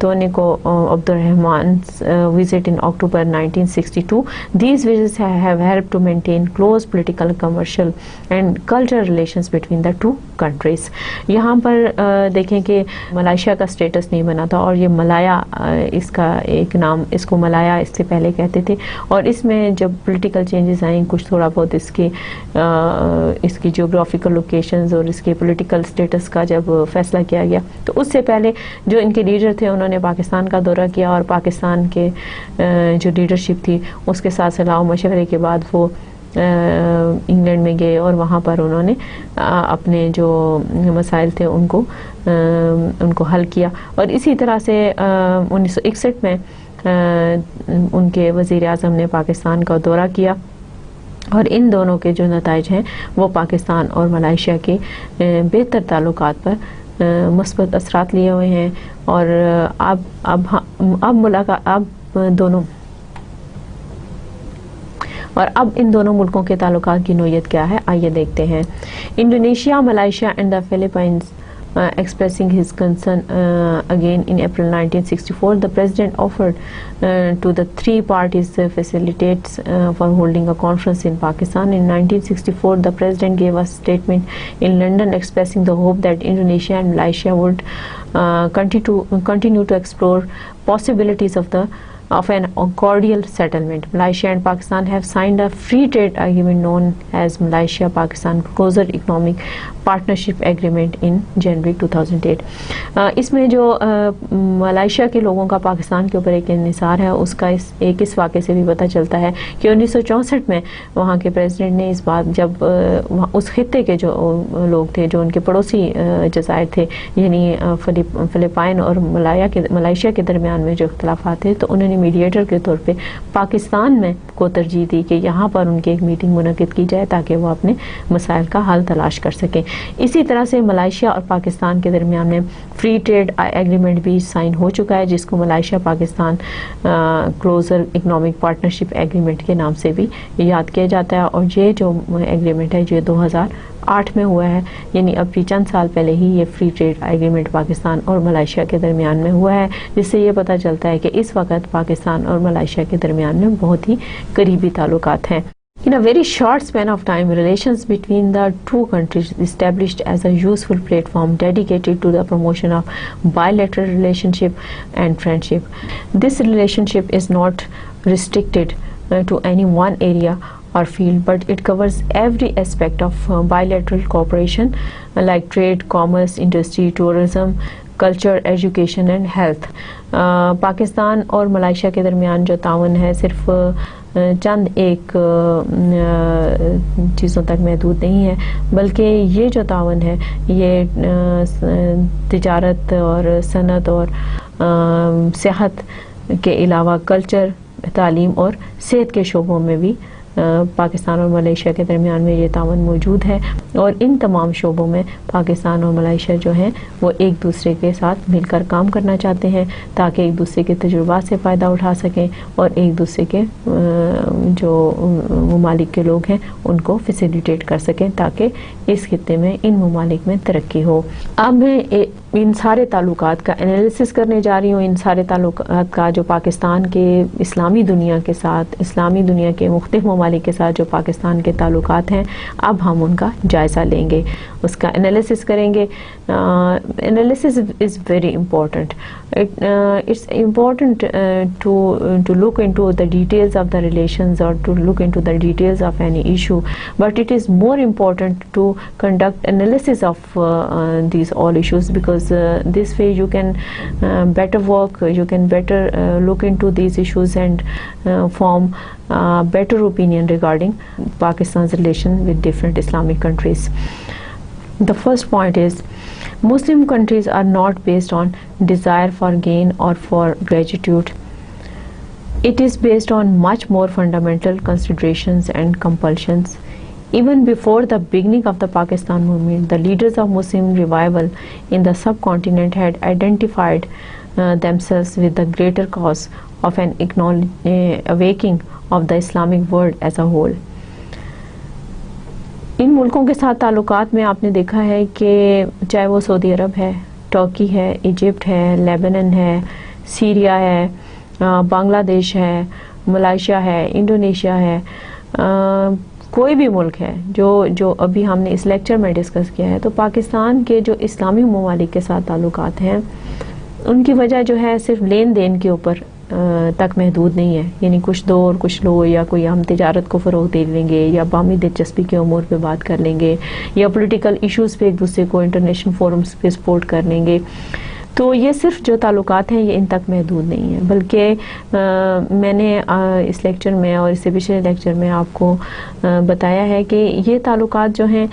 Tunku Abdur Rahman's visit in October 1962. These visits have helped to maintain close political, commercial and cultural relations between the two countries. یہاں پر دیکھیں کہ Malaysia کا status نہیں بنا تھا، اور یہ ملایا اس کا ایک نام، اس کو ملایا اس سے پہلے کہتے تھے، اور اس میں جب پولیٹیکل چینجز آئیں، کچھ تھوڑا بہت اس کی جیوگرافیکل لوکیشنز اور اس کے پولیٹیکل سٹیٹس کا جب فیصلہ کیا گیا، تو اس سے پہلے جو ان کے لیڈر تھے انہوں نے پاکستان کا دورہ کیا، اور پاکستان کے جو لیڈرشپ تھی اس کے ساتھ صلاح و مشورے کے بعد وہ انگلینڈ میں گئے، اور وہاں پر انہوں نے اپنے جو مسائل تھے ان کو حل کیا. اور اسی طرح سے 1961 میں ان کے وزیر اعظم نے پاکستان کا دورہ کیا، اور ان دونوں کے جو نتائج ہیں وہ پاکستان اور ملائیشیا کے بہتر تعلقات پر مثبت اثرات لیے ہوئے ہیں. اور اب ان دونوں ملکوں کے تعلقات کی نوعیت کیا ہے، آئیے دیکھتے ہیں. Indonesia, Malaysia and the Philippines expressing his concern again in April 1964, the president offered to the three parties facilitates for holding a conference in Pakistan. In 1964, the president gave a statement in London expressing the hope that Indonesia and Malaysia would continue to explore possibilities of an cordial settlement. Malaysia and Pakistan have signed a free trade agreement known as Malaysia-Pakistan Closer Economic Partnership Agreement in January 2008. اس میں جو Malaysia کے لوگوں کا پاکستان کے اوپر ایک انحصار ہے، اس کا اس واقعے سے بھی پتہ چلتا ہے کہ 1964 میں وہاں کے پریزیڈنٹ نے اس بات، جب اس خطے کے جو لوگ تھے، جو ان کے پڑوسی جزائر تھے، یعنی فلپائن اور ملائیشیا کے درمیان میں جو اختلافات تھے، تو انہوں نے میڈیٹر کے طور پہ پاکستان میں کو ترجیح دی کہ یہاں پر ان کی ایک میٹنگ منعقد کی جائے تاکہ وہ اپنے مسائل کا حل تلاش کر سکیں. اسی طرح سے ملائیشیا اور پاکستان کے درمیان میں فری ٹریڈ ایگریمنٹ بھی سائن ہو چکا ہے، جس کو Malaysia Pakistan closer economic partnership agreement کے نام سے بھی یاد کیا جاتا ہے. اور یہ جو ایگریمنٹ ہے یہ 2008 میں ہوا ہے، یعنی ابھی چند سال پہلے ہی یہ فری ٹریڈ ایگریمنٹ پاکستان اور ملائیشیا کے درمیان میں ہوا ہے، جس سے یہ پتہ چلتا ہے کہ اس وقت پاکستان اور ملائیشیا کے درمیان میں بہت ہی قریبی تعلقات ہیں. In a very short span of time, relations between the two countries established as a useful platform dedicated to the promotion of bilateral relationship and friendship. This relationship is not restricted to any one area or field, but it covers every aspect of bilateral cooperation like trade, commerce, industry, tourism, culture, education and health. Pakistan اور Malaysia کے درمیان جو تعاون ہے صرف چند ایک چیزوں تک محدود نہیں ہے، بلکہ یہ جو تعاون ہے یہ تجارت اور صنعت اور صحت کے علاوہ کلچر، تعلیم اور صحت کے شعبوں میں بھی پاکستان اور ملائیشیا کے درمیان میں یہ تعاون موجود ہے، اور ان تمام شعبوں میں پاکستان اور ملائیشیا جو ہیں وہ ایک دوسرے کے ساتھ مل کر کام کرنا چاہتے ہیں تاکہ ایک دوسرے کے تجربات سے فائدہ اٹھا سکیں اور ایک دوسرے کے جو ممالک کے لوگ ہیں ان کو فیسیلیٹیٹ کر سکیں تاکہ اس خطے میں ان ممالک میں ترقی ہو۔ اب میں ان سارے تعلقات کا انالیسس کرنے جا رہی ہوں، ان سارے تعلقات کا جو پاکستان کے اسلامی دنیا کے ساتھ، اسلامی دنیا کے مختلف ممالک کے ساتھ جو پاکستان کے تعلقات ہیں، اب ہم ان کا جائزہ لیں گے، اس کا انالیسس کریں گے۔ Analysis is very important. It's important to look into the details of the relations or to look into the details of any issue, but it is more important to conduct analysis of these all issues, because this way you can better work, you can better look into these issues and form better opinion regarding Pakistan's relation with different Islamic countries. The first point is, Muslim countries are not based on desire for gain or for gratitude. It is based on much more fundamental considerations and compulsions. Even before the beginning of the Pakistan movement, the leaders of Muslim revival in the subcontinent had identified themselves with the greater cause of an awakening of the Islamic world as a whole. ان ملکوں کے ساتھ تعلقات میں آپ نے دیکھا ہے کہ چاہے وہ سعودی عرب ہے، ترکی ہے، ایجپٹ ہے، لیبنن ہے، سیریا ہے، بنگلہ دیش ہے، ملائیشیا ہے، انڈونیشیا ہے، کوئی بھی ملک ہے جو ابھی ہم نے اس لیکچر میں ڈسکس کیا ہے، تو پاکستان کے جو اسلامی ممالک کے ساتھ تعلقات ہیں ان کی وجہ جو ہے صرف لین دین کے اوپر تک محدود نہیں ہے، یعنی کچھ دو اور کچھ لو، یا کوئی ہم تجارت کو فروغ دے لیں گے، یا باہمی دلچسپی کے امور پہ بات کر لیں گے، یا پولیٹیکل ایشوز پہ ایک دوسرے کو انٹرنیشنل فورمز پہ سپورٹ کر لیں گے، تو یہ صرف جو تعلقات ہیں یہ ان تک محدود نہیں ہیں، بلکہ میں نے اس لیکچر میں اور اس سے پچھلے لیکچر میں آپ کو بتایا ہے کہ یہ تعلقات جو ہیں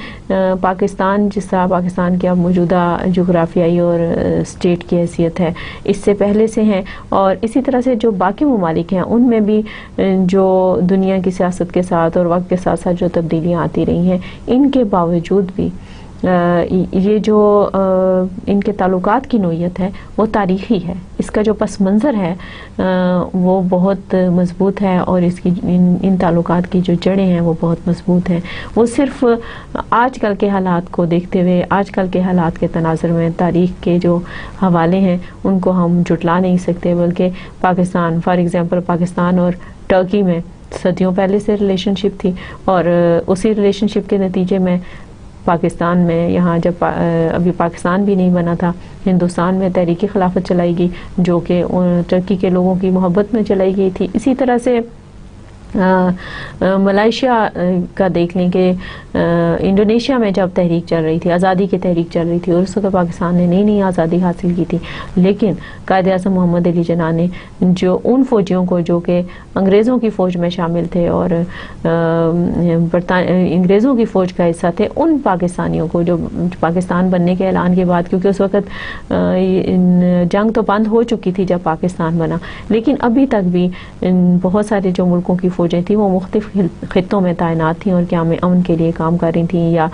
پاکستان، جس طرح پاکستان کی اب موجودہ جغرافیائی اور اسٹیٹ کی حیثیت ہے، اس سے پہلے سے ہیں، اور اسی طرح سے جو باقی ممالک ہیں ان میں بھی جو دنیا کی سیاست کے ساتھ اور وقت کے ساتھ ساتھ جو تبدیلیاں آتی رہی ہیں، ان کے باوجود بھی یہ جو ان کے تعلقات کی نوعیت ہے وہ تاریخی ہے، اس کا جو پس منظر ہے وہ بہت مضبوط ہے، اور اس کی ان تعلقات کی جو جڑیں ہیں وہ بہت مضبوط ہیں۔ وہ صرف آج کل کے حالات کو دیکھتے ہوئے، آج کل کے حالات کے تناظر میں تاریخ کے جو حوالے ہیں ان کو ہم جھٹلا نہیں سکتے، بلکہ پاکستان، فار ایگزامپل پاکستان اور ترکی میں صدیوں پہلے سے ریلیشن شپ تھی، اور اسی ریلیشن شپ کے نتیجے میں پاکستان میں، یہاں جب ابھی پاکستان بھی نہیں بنا تھا، ہندوستان میں تحریک خلافت چلائی گئی جو کہ ترکی کے لوگوں کی محبت میں چلائی گئی تھی۔ اسی طرح سے ملائیشیا کا دیکھ لیں کہ انڈونیشیا میں جب تحریک چل رہی تھی، آزادی کی تحریک چل رہی تھی، اور اس وقت پاکستان نے نئی آزادی حاصل کی تھی، لیکن قائد اعظم محمد علی جناح نے جو ان فوجیوں کو جو کہ انگریزوں کی فوج میں شامل تھے اور انگریزوں کی فوج کا حصہ تھے، ان پاکستانیوں کو جو پاکستان بننے کے اعلان کے بعد، کیونکہ اس وقت جنگ تو بند ہو چکی تھی جب پاکستان بنا، لیکن ابھی تک بھی بہت سارے جو ملکوں کی فوجیں تھیں وہ مختلف خطوں میں تعینات تھیں اور کیا میں امن کے لیے کام کر رہی تھیں یا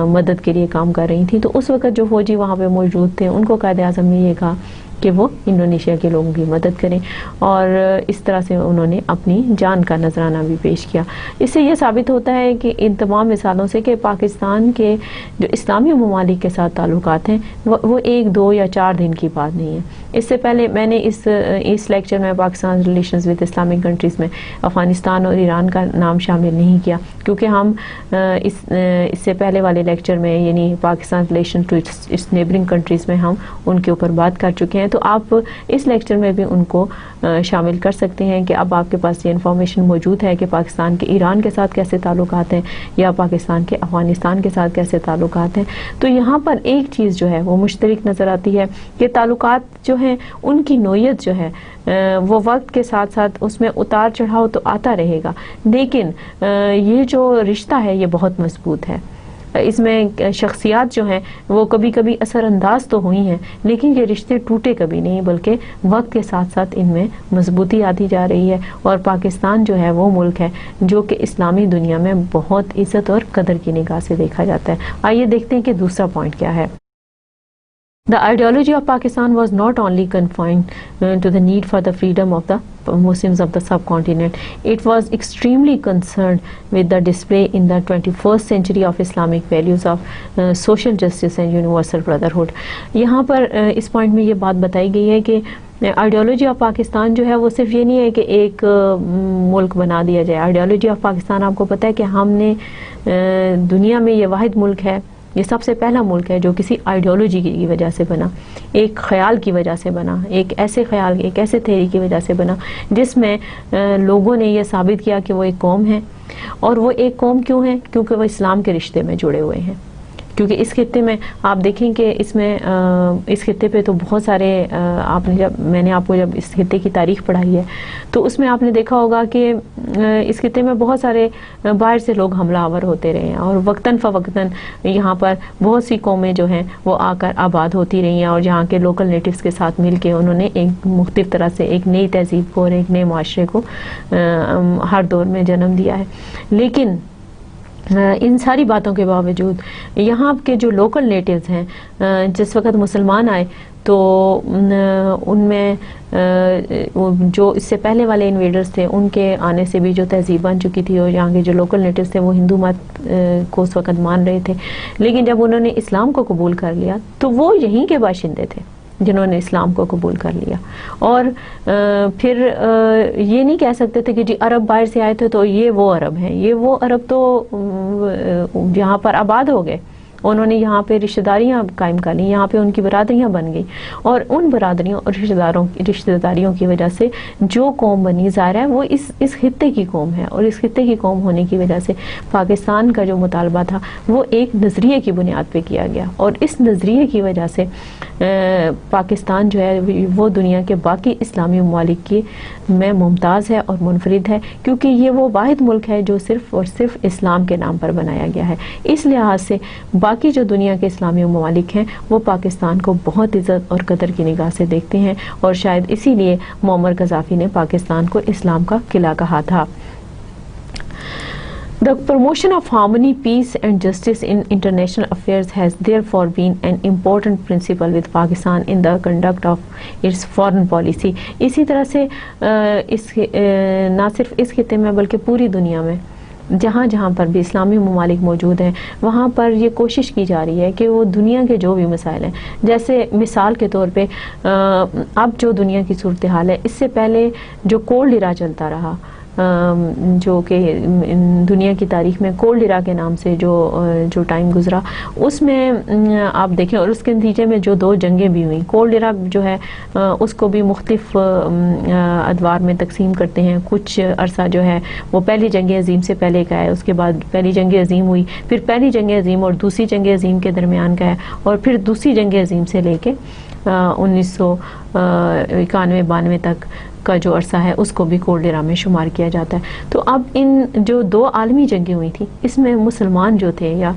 مدد کے لیے کام کر رہی تھیں، تو اس وقت جو فوجی وہاں پہ موجود تھے ان کو قائد اعظم نے یہ کہا کہ وہ انڈونیشیا کے لوگوں کی مدد کریں، اور اس طرح سے انہوں نے اپنی جان کا نذرانہ بھی پیش کیا۔ اس سے یہ ثابت ہوتا ہے کہ ان تمام مثالوں سے کہ پاکستان کے جو اسلامی ممالک کے ساتھ تعلقات ہیں وہ ایک دو یا چار دن کی بات نہیں ہے۔ اس سے پہلے میں نے اس لیکچر میں Pakistan relations with Islamic countries میں افغانستان اور ایران کا نام شامل نہیں کیا، کیونکہ ہم اس سے پہلے والے لیکچر میں یعنی Pakistan relation to its neighbouring countries میں ہم ان کے اوپر بات کر چکے ہیں، تو آپ اس لیکچر میں بھی ان کو شامل کر سکتے ہیں کہ اب آپ کے پاس یہ انفارمیشن موجود ہے کہ پاکستان کے ایران کے ساتھ کیسے تعلقات ہیں یا پاکستان کے افغانستان کے ساتھ کیسے تعلقات ہیں۔ تو یہاں پر ایک چیز جو ہے وہ مشترک نظر آتی ہے کہ تعلقات جو ہیں ان کی نوعیت جو ہے وہ وقت کے ساتھ ساتھ اس میں اتار چڑھاؤ تو آتا رہے گا، لیکن یہ جو رشتہ ہے یہ بہت مضبوط ہے۔ اس میں شخصیات جو ہیں وہ کبھی کبھی اثر انداز تو ہوئی ہیں، لیکن یہ رشتے ٹوٹے کبھی نہیں، بلکہ وقت کے ساتھ ساتھ ان میں مضبوطی آتی جا رہی ہے، اور پاکستان جو ہے وہ ملک ہے جو کہ اسلامی دنیا میں بہت عزت اور قدر کی نگاہ سے دیکھا جاتا ہے۔ آئیے دیکھتے ہیں کہ دوسرا پوائنٹ کیا ہے۔ The ideology of Pakistan was not only confined to the need for the freedom of the Muslims of the subcontinent. It was extremely concerned with the display in the 21st century of Islamic values of social justice and universal brotherhood. یہاں پر اس point میں یہ بات بتائی گئی ہے کہ ideology of Pakistan جو ہے وہ صرف یہ نہیں ہے کہ ایک ملک بنا دیا جائے۔ آئیڈیالوجی آف پاکستان آپ کو پتہ ہے کہ ہم نے دنیا میں یہ واحد ملک ہے، یہ سب سے پہلا ملک ہے جو کسی آئیڈیالوجی کی وجہ سے بنا، ایک خیال کی وجہ سے بنا، ایک ایسے خیال، ایک ایسے تھیوری کی وجہ سے بنا جس میں لوگوں نے یہ ثابت کیا کہ وہ ایک قوم ہے۔ اور وہ ایک قوم کیوں ہے؟ کیونکہ وہ اسلام کے رشتے میں جڑے ہوئے ہیں۔ کیونکہ اس خطے میں آپ دیکھیں کہ اس میں اس خطے پہ تو بہت سارے میں نے آپ کو جب اس خطے کی تاریخ پڑھائی ہے تو اس میں آپ نے دیکھا ہوگا کہ اس خطے میں بہت سارے باہر سے لوگ حملہ آور ہوتے رہے ہیں، اور وقتاً فوقتاً یہاں پر بہت سی قومیں جو ہیں وہ آ کر آباد ہوتی رہی ہیں، اور جہاں کے لوکل نیٹیوز کے ساتھ مل کے انہوں نے ایک مختلف طرح سے ایک نئی تہذیب کو اور ایک نئے معاشرے کو ہر دور میں جنم دیا ہے۔ لیکن ان ساری باتوں کے باوجود یہاں کے جو لوکل نیٹیوز ہیں جس وقت مسلمان آئے تو ان میں جو اس سے پہلے والے انویڈرز تھے ان کے آنے سے بھی جو تہذیب بن چکی تھی، اور یہاں کے جو لوکل نیٹیوز تھے وہ ہندو مت کو اس وقت مان رہے تھے، لیکن جب انہوں نے اسلام کو قبول کر لیا تو وہ یہیں کے باشندے تھے جنہوں نے اسلام کو قبول کر لیا۔ اور پھر یہ نہیں کہہ سکتے تھے کہ جی عرب باہر سے آئے تھے تو یہ وہ عرب ہیں، یہ وہ عرب تو یہاں پر آباد ہو گئے، انہوں نے یہاں پہ رشتہ داریاں قائم کر لیں، یہاں پہ ان کی برادریاں بن گئی، اور ان برادریوں اور رشتہ داریوں کی وجہ سے جو قوم بنی ظاہر ہے وہ اس خطے کی قوم ہے، اور اس خطے کی قوم ہونے کی وجہ سے پاکستان کا جو مطالبہ تھا وہ ایک نظریے کی بنیاد پہ کیا گیا، اور اس نظریے کی وجہ سے پاکستان جو ہے وہ دنیا کے باقی اسلامی ممالک کی میں ممتاز ہے اور منفرد ہے، کیونکہ یہ وہ واحد ملک ہے جو صرف اور صرف اسلام کے نام پر بنایا گیا ہے۔ اس لحاظ سے باقی جو دنیا کے اسلامی ممالک ہیں وہ پاکستان کو بہت عزت اور قدر کی نگاہ سے دیکھتے ہیں، اور شاید اسی لیے معمر قذافی نے پاکستان کو اسلام کا قلعہ کہا تھا۔ The promotion of harmony, peace and justice in international affairs has therefore been an important principle with Pakistan in the conduct of its foreign policy. اسی طرح سے نہ صرف اس خطے میں بلکہ پوری دنیا میں جہاں جہاں پر بھی اسلامی ممالک موجود ہیں وہاں پر یہ کوشش کی جا رہی ہے کہ وہ دنیا کے جو بھی مسائل ہیں، جیسے مثال کے طور پہ اب جو دنیا کی صورتحال ہے، اس سے پہلے جو کولڈ ایرا چلتا رہا، جو کہ دنیا کی تاریخ میں کولڈ ایرا کے نام سے جو ٹائم گزرا، اس میں آپ دیکھیں، اور اس کے نتیجے میں جو 2 جنگیں بھی ہوئیں۔ کولڈ ایرا جو ہے اس کو بھی مختلف ادوار میں تقسیم کرتے ہیں، کچھ عرصہ جو ہے وہ پہلی جنگ عظیم سے پہلے کا ہے، اس کے بعد پہلی جنگ عظیم ہوئی، پھر پہلی جنگ عظیم اور دوسری جنگ عظیم کے درمیان کا ہے، اور پھر دوسری جنگ عظیم سے لے کے 1991-92 تک کا جو عرصہ ہے اس کو بھی کولڈ ایرا میں شمار کیا جاتا ہے۔ تو اب ان جو 2 عالمی جنگیں ہوئی تھیں اس میں مسلمان جو تھے یا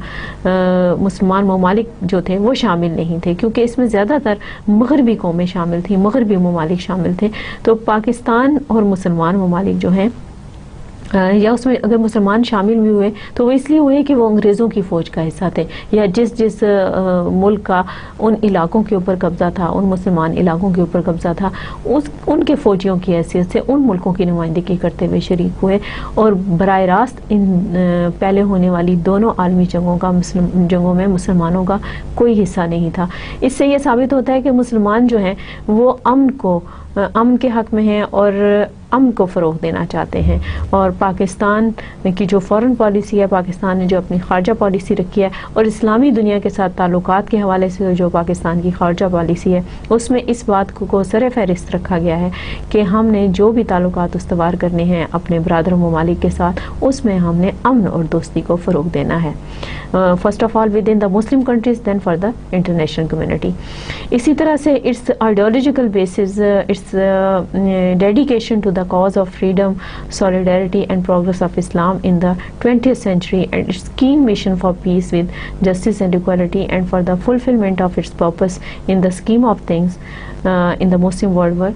مسلمان ممالک جو تھے وہ شامل نہیں تھے، کیونکہ اس میں زیادہ تر مغربی قومیں شامل تھیں، مغربی ممالک شامل تھے۔ تو پاکستان اور مسلمان ممالک جو ہیں یا اس میں اگر مسلمان شامل بھی ہوئے تو وہ اس لیے ہوئے کہ وہ انگریزوں کی فوج کا حصہ تھے، یا جس ملک کا ان علاقوں کے اوپر قبضہ تھا، ان مسلمان علاقوں کے اوپر قبضہ تھا، ان کے فوجیوں کی حیثیت سے ان ملکوں کی نمائندگی کرتے ہوئے شریک ہوئے، اور براہ راست ان پہلے ہونے والی دونوں عالمی جنگوں میں مسلمانوں کا کوئی حصہ نہیں تھا۔ اس سے یہ ثابت ہوتا ہے کہ مسلمان جو ہیں وہ امن کے حق میں ہیں اور امن کو فروغ دینا چاہتے ہیں، اور پاکستان کی جو فورن پالیسی ہے، پاکستان نے جو اپنی خارجہ پالیسی رکھی ہے، اور اسلامی دنیا کے ساتھ تعلقات کے حوالے سے جو پاکستان کی خارجہ پالیسی ہے، اس میں اس بات کو سر فہرست رکھا گیا ہے کہ ہم نے جو بھی تعلقات استوار کرنے ہیں اپنے برادر ممالک کے ساتھ، اس میں ہم نے امن اور دوستی کو فروغ دینا ہے، first of all with in the Muslim countries, then for the international community. اسی طرح سے its ideological bases, its dedication to the cause of freedom, solidarity and progress of Islam in the 20th century and its keen mission for peace with justice and equality and for the fulfillment of its purpose in the scheme of things in the Muslim world were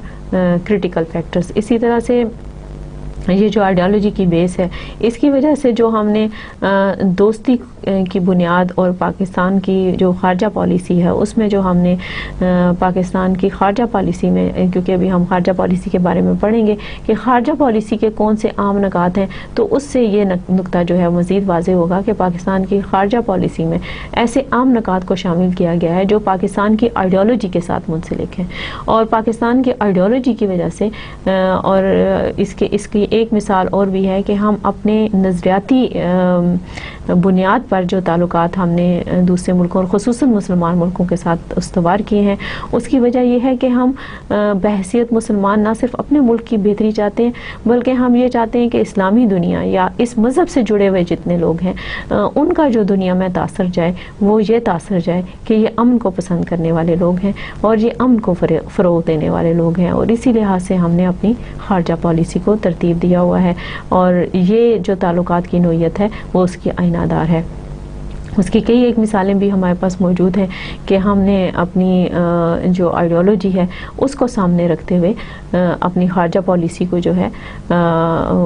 critical factors. اسی طرح سے یہ جو ideology کی بیس ہے اس کی وجہ سے جو ہم نے دوستی کی بنیاد اور پاکستان کی جو خارجہ پالیسی ہے اس میں جو ہم نے پاکستان کی خارجہ پالیسی میں، کیونکہ ابھی ہم خارجہ پالیسی کے بارے میں پڑھیں گے کہ خارجہ پالیسی کے کون سے عام نکات ہیں، تو اس سے یہ نقطہ جو ہے مزید واضح ہوگا کہ پاکستان کی خارجہ پالیسی میں ایسے عام نکات کو شامل کیا گیا ہے جو پاکستان کی آئیڈیالوجی کے ساتھ منسلک ہیں، اور پاکستان کی آئیڈیالوجی کی وجہ سے اور اس کی ایک مثال اور بھی ہے کہ ہم اپنے نظریاتی بنیاد پر جو تعلقات ہم نے دوسرے ملکوں اور خصوصاً مسلمان ملکوں کے ساتھ استوار کیے ہیں، اس کی وجہ یہ ہے کہ ہم بحیثیت مسلمان نہ صرف اپنے ملک کی بہتری چاہتے ہیں بلکہ ہم یہ چاہتے ہیں کہ اسلامی دنیا یا اس مذہب سے جڑے ہوئے جتنے لوگ ہیں ان کا جو دنیا میں تاثر جائے وہ یہ تاثر جائے کہ یہ امن کو پسند کرنے والے لوگ ہیں اور یہ امن کو فروغ دینے والے لوگ ہیں، اور اسی لحاظ سے ہم نے اپنی خارجہ پالیسی کو ترتیب دیا ہوا ہے، اور یہ جو تعلقات کی نوعیت ہے وہ اس کی آئینہ دار ہے۔ اس کی کئی ایک مثالیں بھی ہمارے پاس موجود ہیں کہ ہم نے اپنی جو آئیڈیالوجی ہے اس کو سامنے رکھتے ہوئے اپنی خارجہ پالیسی کو جو ہے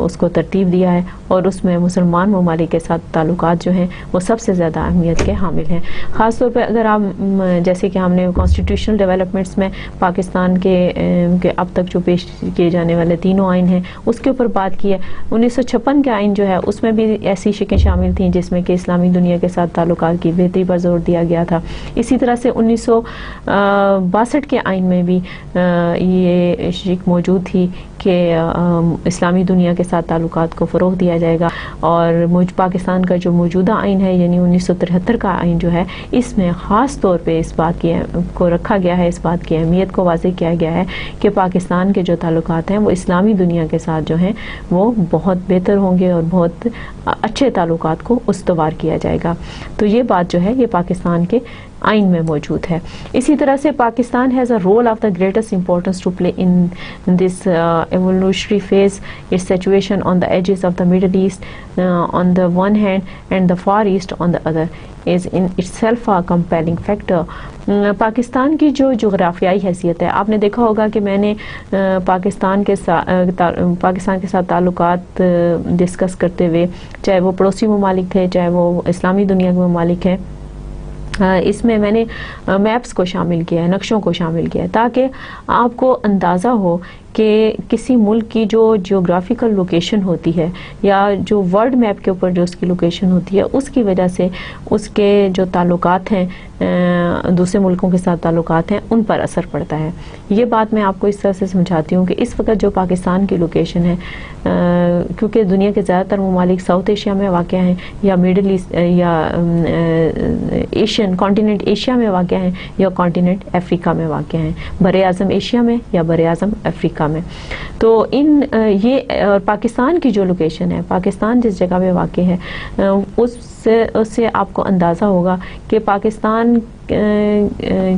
اس کو ترتیب دیا ہے، اور اس میں مسلمان ممالک کے ساتھ تعلقات جو ہیں وہ سب سے زیادہ اہمیت کے حامل ہیں۔ خاص طور پہ اگر آپ جیسے کہ ہم نے کانسٹیٹیوشنل ڈیولپمنٹس میں پاکستان کے اب تک جو پیش کیے جانے والے تینوں آئین ہیں اس کے اوپر بات کی ہے۔ 1956 کے آئین جو ہے اس میں بھی ایسی شقیں شامل تھیں جس میں کہ اسلامی دنیا کے ساتھ تعلقات کی بہتری پر زور دیا گیا تھا۔ اسی طرح سے 1962 کے آئین میں بھی یہ شق موجود تھی کہ اسلامی دنیا کے ساتھ تعلقات کو فروغ دیا جائے گا، اور پاکستان کا جو موجودہ آئین ہے یعنی 1973 کا آئین جو ہے اس میں خاص طور پہ اس بات کو رکھا گیا ہے، اس بات کی اہمیت کو واضح کیا گیا ہے کہ پاکستان کے جو تعلقات ہیں وہ اسلامی دنیا کے ساتھ جو ہیں وہ بہت بہتر ہوں گے اور بہت اچھے تعلقات کو استوار کیا جائے گا۔ تو یہ بات جو ہے یہ پاکستان کے آئین میں موجود ہے۔ اسی طرح سے Pakistan has a role of the greatest importance to play in this evolutionary phase, its situation on the edges of the Middle East on the one hand and the Far East on the other is in itself a compelling factor۔ Pakistan کی جو جغرافیائی حیثیت ہے، آپ نے دیکھا ہوگا کہ میں نے پاکستان کے ساتھ تعلقات ڈسکس کرتے ہوئے، چاہے وہ پڑوسی ممالک تھے چاہے وہ اسلامی دنیا کے ممالک ہیں، اس میں نے میپس کو شامل کیا ہے، نقشوں کو شامل کیا ہے تاکہ آپ کو اندازہ ہو کہ کسی ملک کی جو جیوگرافیکل لوکیشن ہوتی ہے یا جو ورلڈ میپ کے اوپر جو اس کی لوکیشن ہوتی ہے اس کی وجہ سے اس کے جو تعلقات ہیں دوسرے ملکوں کے ساتھ تعلقات ہیں ان پر اثر پڑتا ہے۔ یہ بات میں آپ کو اس طرح سے سمجھاتی ہوں کہ اس وقت جو پاکستان کی لوکیشن ہے، کیونکہ دنیا کے زیادہ تر ممالک ساؤتھ ایشیا میں واقع ہیں یا مڈل ایسٹ یا ایشین کانٹیننٹ ایشیا میں واقع ہیں یا کانٹیننٹ افریقہ میں واقع ہیں، بر اعظم ایشیا میں یا بر اعظم افریقہ میں، تو یہ پاکستان کی جو لوکیشن ہے، پاکستان جس جگہ میں واقع ہے اس سے آپ کو اندازہ ہوگا کہ پاکستان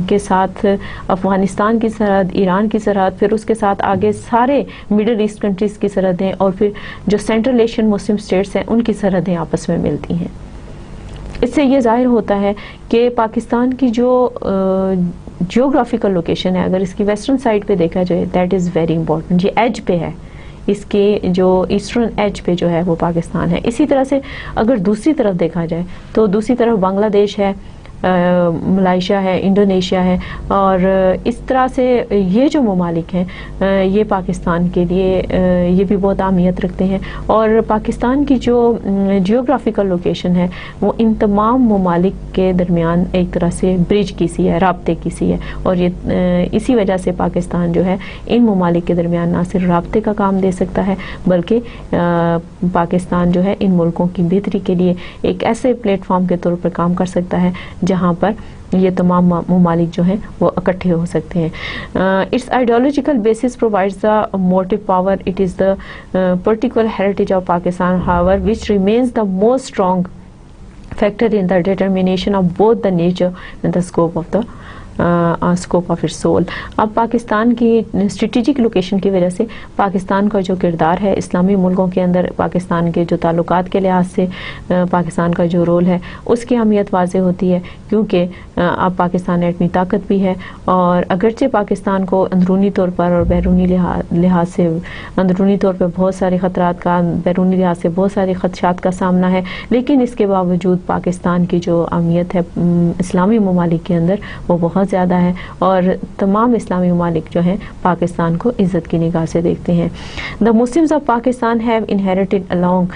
کے ساتھ افغانستان کی سرحد، ایران کی سرحد، پھر اس کے ساتھ آگے سارے مڈل ایسٹ کنٹریز کی سرحدیں اور پھر جو سینٹرل ایشین مسلم اسٹیٹس ہیں ان کی سرحدیں آپس میں ملتی ہیں۔ اس سے یہ ظاہر ہوتا ہے کہ پاکستان کی جو جیوگرافیکل لوکیشن ہے، اگر اس کی ویسٹرن سائڈ پہ دیکھا جائے دیٹ از ویری امپورٹنٹ، یہ ایج پہ ہے، اس کے جو ایسٹرن ایج پہ جو ہے وہ پاکستان ہے۔ اسی طرح سے اگر دوسری طرف دیکھا جائے تو دوسری طرف بنگلہ دیش ہے، ملائیشیا ہے، انڈونیشیا ہے، اور اس طرح سے یہ جو ممالک ہیں یہ پاکستان کے لیے یہ بھی بہت اہمیت رکھتے ہیں، اور پاکستان کی جو جیوگرافیکل لوکیشن ہے وہ ان تمام ممالک کے درمیان ایک طرح سے برج کی سی ہے، رابطے کی سی ہے، اور یہ اسی وجہ سے پاکستان جو ہے ان ممالک کے درمیان نہ صرف رابطے کا کام دے سکتا ہے بلکہ پاکستان جو ہے ان ملکوں کی بہتری کے لیے ایک ایسے پلیٹ فارم کے طور پر کام کر سکتا ہے جہاں پر یہ تمام ممالک جو ہیں وہ اکٹھے ہو سکتے ہیں۔ Its ideological basis provides the motive power, it is the particular heritage of Pakistan however which remains the most strong factor in the determination of both the nature and the scope of the scope of its role. اب پاکستان کی strategic location کی وجہ سے پاکستان کا جو کردار ہے اسلامی ملکوں کے اندر، پاکستان کے جو تعلقات کے لحاظ سے پاکستان کا جو رول ہے اس کی اہمیت واضح ہوتی ہے، کیونکہ اب پاکستان ایٹمی طاقت بھی ہے، اور اگرچہ پاکستان کو اندرونی طور پر اور بیرونی لحاظ سے، اندرونی طور پر بہت سارے خطرات کا، بیرونی لحاظ سے بہت سارے خدشات کا سامنا ہے، لیکن اس کے باوجود پاکستان کی جو اہمیت ہے اسلامی ممالک کے اندر وہ بہت زیادہ ہے، اور تمام اسلامی ممالک جو ہیں پاکستان کو عزت کی نگاہ سے دیکھتے ہیں. The Muslims of Pakistan have inherited along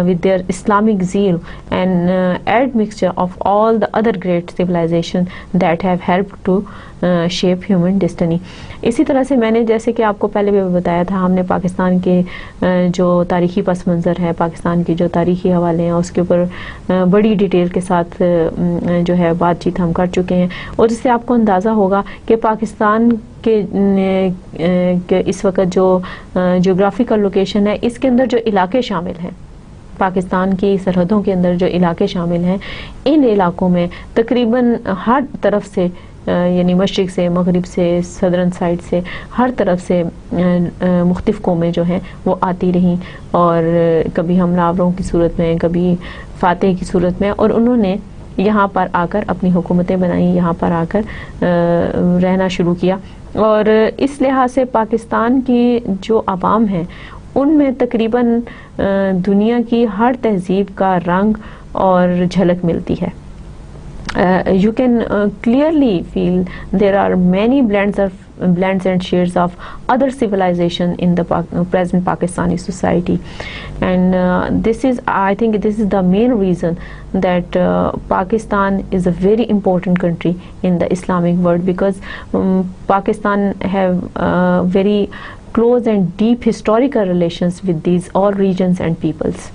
with their Islamic zeal and admixture of all the other great civilizations that have helped to shape human destiny. اسی طرح سے میں نے جیسے کہ آپ کو پہلے بھی بتایا تھا، ہم نے پاکستان کے جو تاریخی پس منظر ہے، پاکستان کی جو تاریخی حوالے ہیں اس کے اوپر بڑی ڈیٹیل کے ساتھ جو ہے بات چیت ہم کر چکے ہیں، اور اس سے آپ کو اندازہ ہوگا کہ پاکستان کے اس وقت جو جغرافیکل لوکیشن ہے اس کے اندر جو علاقے شامل ہیں، پاکستان کی سرحدوں کے اندر جو علاقے شامل ہیں، ان علاقوں میں تقریباً ہر طرف سے، یعنی مشرق سے، مغرب سے، صدرن سائڈ سے، ہر طرف سے مختلف قومیں جو ہیں وہ آتی رہیں، اور کبھی حملہ آوروں کی صورت میں، کبھی فاتح کی صورت میں، اور انہوں نے یہاں پر آ کر اپنی حکومتیں بنائیں، یہاں پر آ کر رہنا شروع کیا. اور اس لحاظ سے پاکستان کی جو عوام ہیں ان میں تقریباً دنیا کی ہر تہذیب کا رنگ اور جھلک ملتی ہے. You can clearly feel there are many blends and shares of other civilization in the present Pakistani society, and I think this is the main reason that Pakistan is a very important country in the Islamic world, because Pakistan have very close and deep historical relations with these all regions and peoples.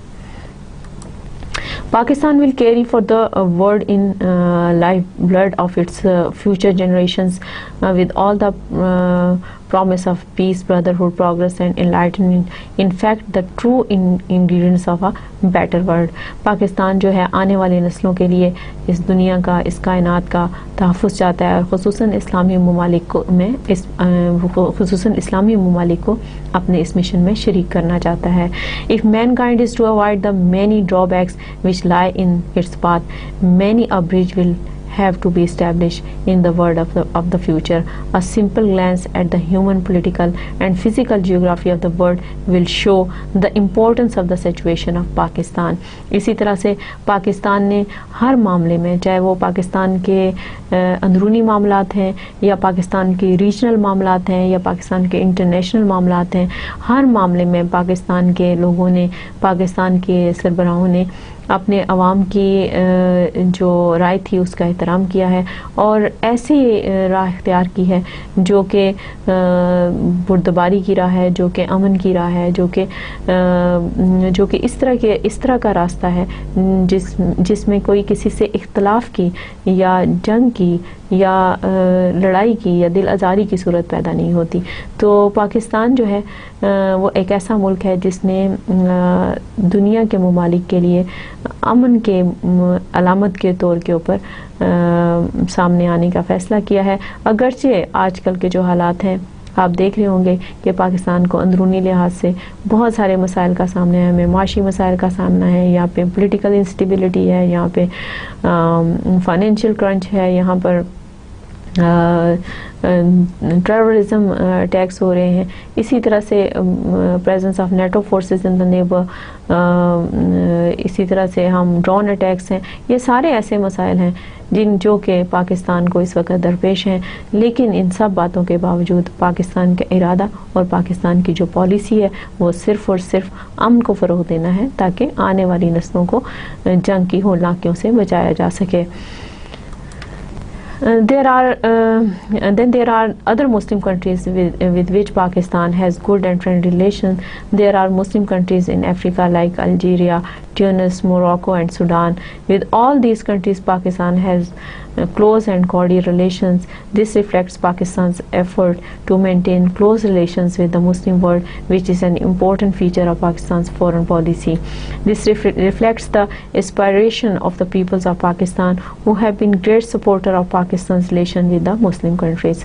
Pakistan will carry for the world in lifeblood of its future generations with all the promise of peace, brotherhood, progress and enlightenment. In fact, the true ingredients of a better world. Pakistan جو ہے آنے والی نسلوں کے لیے اس دنیا کا، اس کائنات کا تحفظ چاہتا ہے، اور خصوصاً اسلامی ممالک کو اپنے اس مشن میں شریک کرنا چاہتا ہے. If mankind is to avoid the many drawbacks which lie in its path, many a bridge will have to be established in the world of the future. A simple glance at the human, political and physical geography of the world will show the importance of the situation of Pakistan. اسی طرح سے پاکستان نے ہر معاملے میں، چاہے وہ پاکستان کے اندرونی معاملات ہیں یا پاکستان کے ریجنل معاملات ہیں یا پاکستان کے انٹرنیشنل معاملات ہیں، ہر معاملے میں پاکستان کے لوگوں نے، پاکستان کے سربراہوں نے اپنے عوام کی جو رائے تھی اس کا احترام کیا ہے، اور ایسی راہ اختیار کی ہے جو کہ بردباری کی راہ ہے، جو کہ امن کی راہ ہے، جو کہ اس طرح کا راستہ ہے جس میں کوئی کسی سے اختلاف کی یا جنگ کی یا لڑائی کی یا دل آزاری کی صورت پیدا نہیں ہوتی. تو پاکستان جو ہے وہ ایک ایسا ملک ہے جس نے دنیا کے ممالک کے لیے امن کے علامت کے طور کے اوپر سامنے آنے کا فیصلہ کیا ہے. اگرچہ آج کل کے جو حالات ہیں آپ دیکھ رہے ہوں گے کہ پاکستان کو اندرونی لحاظ سے بہت سارے مسائل کا سامنا ہے، ہمیں معاشی مسائل کا سامنا ہے، یہاں پہ پولیٹیکل انسٹیبلٹی ہے، یہاں پہ فائنینشیل کرنچ ہے، یہاں پر ٹیررزم اٹیکس ہو رہے ہیں، اسی طرح سے presence of NATO forces in the neighbour, اسی طرح سے ہم ڈرون اٹیکس ہیں. یہ سارے ایسے مسائل ہیں جو کہ پاکستان کو اس وقت درپیش ہیں، لیکن ان سب باتوں کے باوجود پاکستان کا ارادہ اور پاکستان کی جو پالیسی ہے وہ صرف اور صرف امن کو فروغ دینا ہے تاکہ آنے والی نسلوں کو جنگ کی ہولناکیوں سے بچایا جا سکے. There are other Muslim countries with which Pakistan has good and friendly relations. There are Muslim countries in Africa like Algeria, Tunis, Morocco and Sudan. With all these countries, Pakistan has close and cordial relations. This reflects Pakistan's effort to maintain close relations with the Muslim world, which is an important feature of Pakistan's foreign policy. This reflects the aspiration of the peoples of Pakistan, who have been great supporter of Pakistan's relation with the Muslim countries.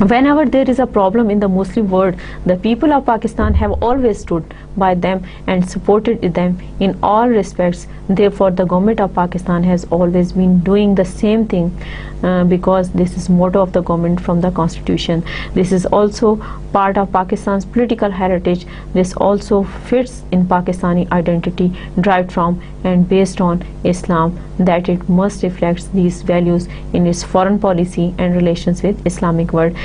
Whenever there is a problem in the Muslim world, the people of Pakistan have always stood by them and supported them in all respects. Therefore, the government of Pakistan has always been doing the same thing because this is motto of the government from the constitution. This is also part of Pakistan's political heritage. This also fits in Pakistani identity derived from and based on Islam, that it must reflect these values in its foreign policy and relations with Islamic world.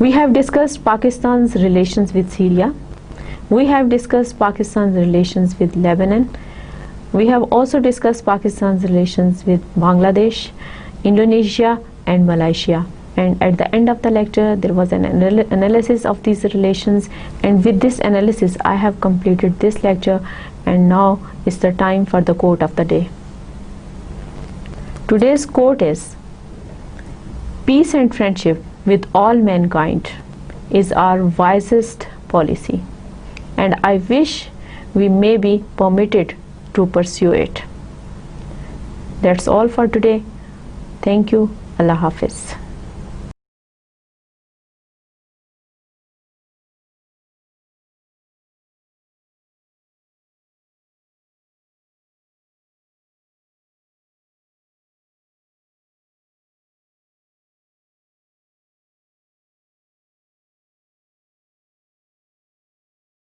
We have discussed Pakistan's relations with Syria. We have discussed Pakistan's relations with Lebanon. We have also discussed Pakistan's relations with Bangladesh, Indonesia and Malaysia. And at the end of the lecture there was an analysis of these relations, and with this analysis I have completed this lecture, and now is the time for the quote of the day. Today's quote is, "Peace and friendship with all mankind is our wisest policy, and I wish we may be permitted to pursue it. That's all for today. Thank you. Allah Hafiz.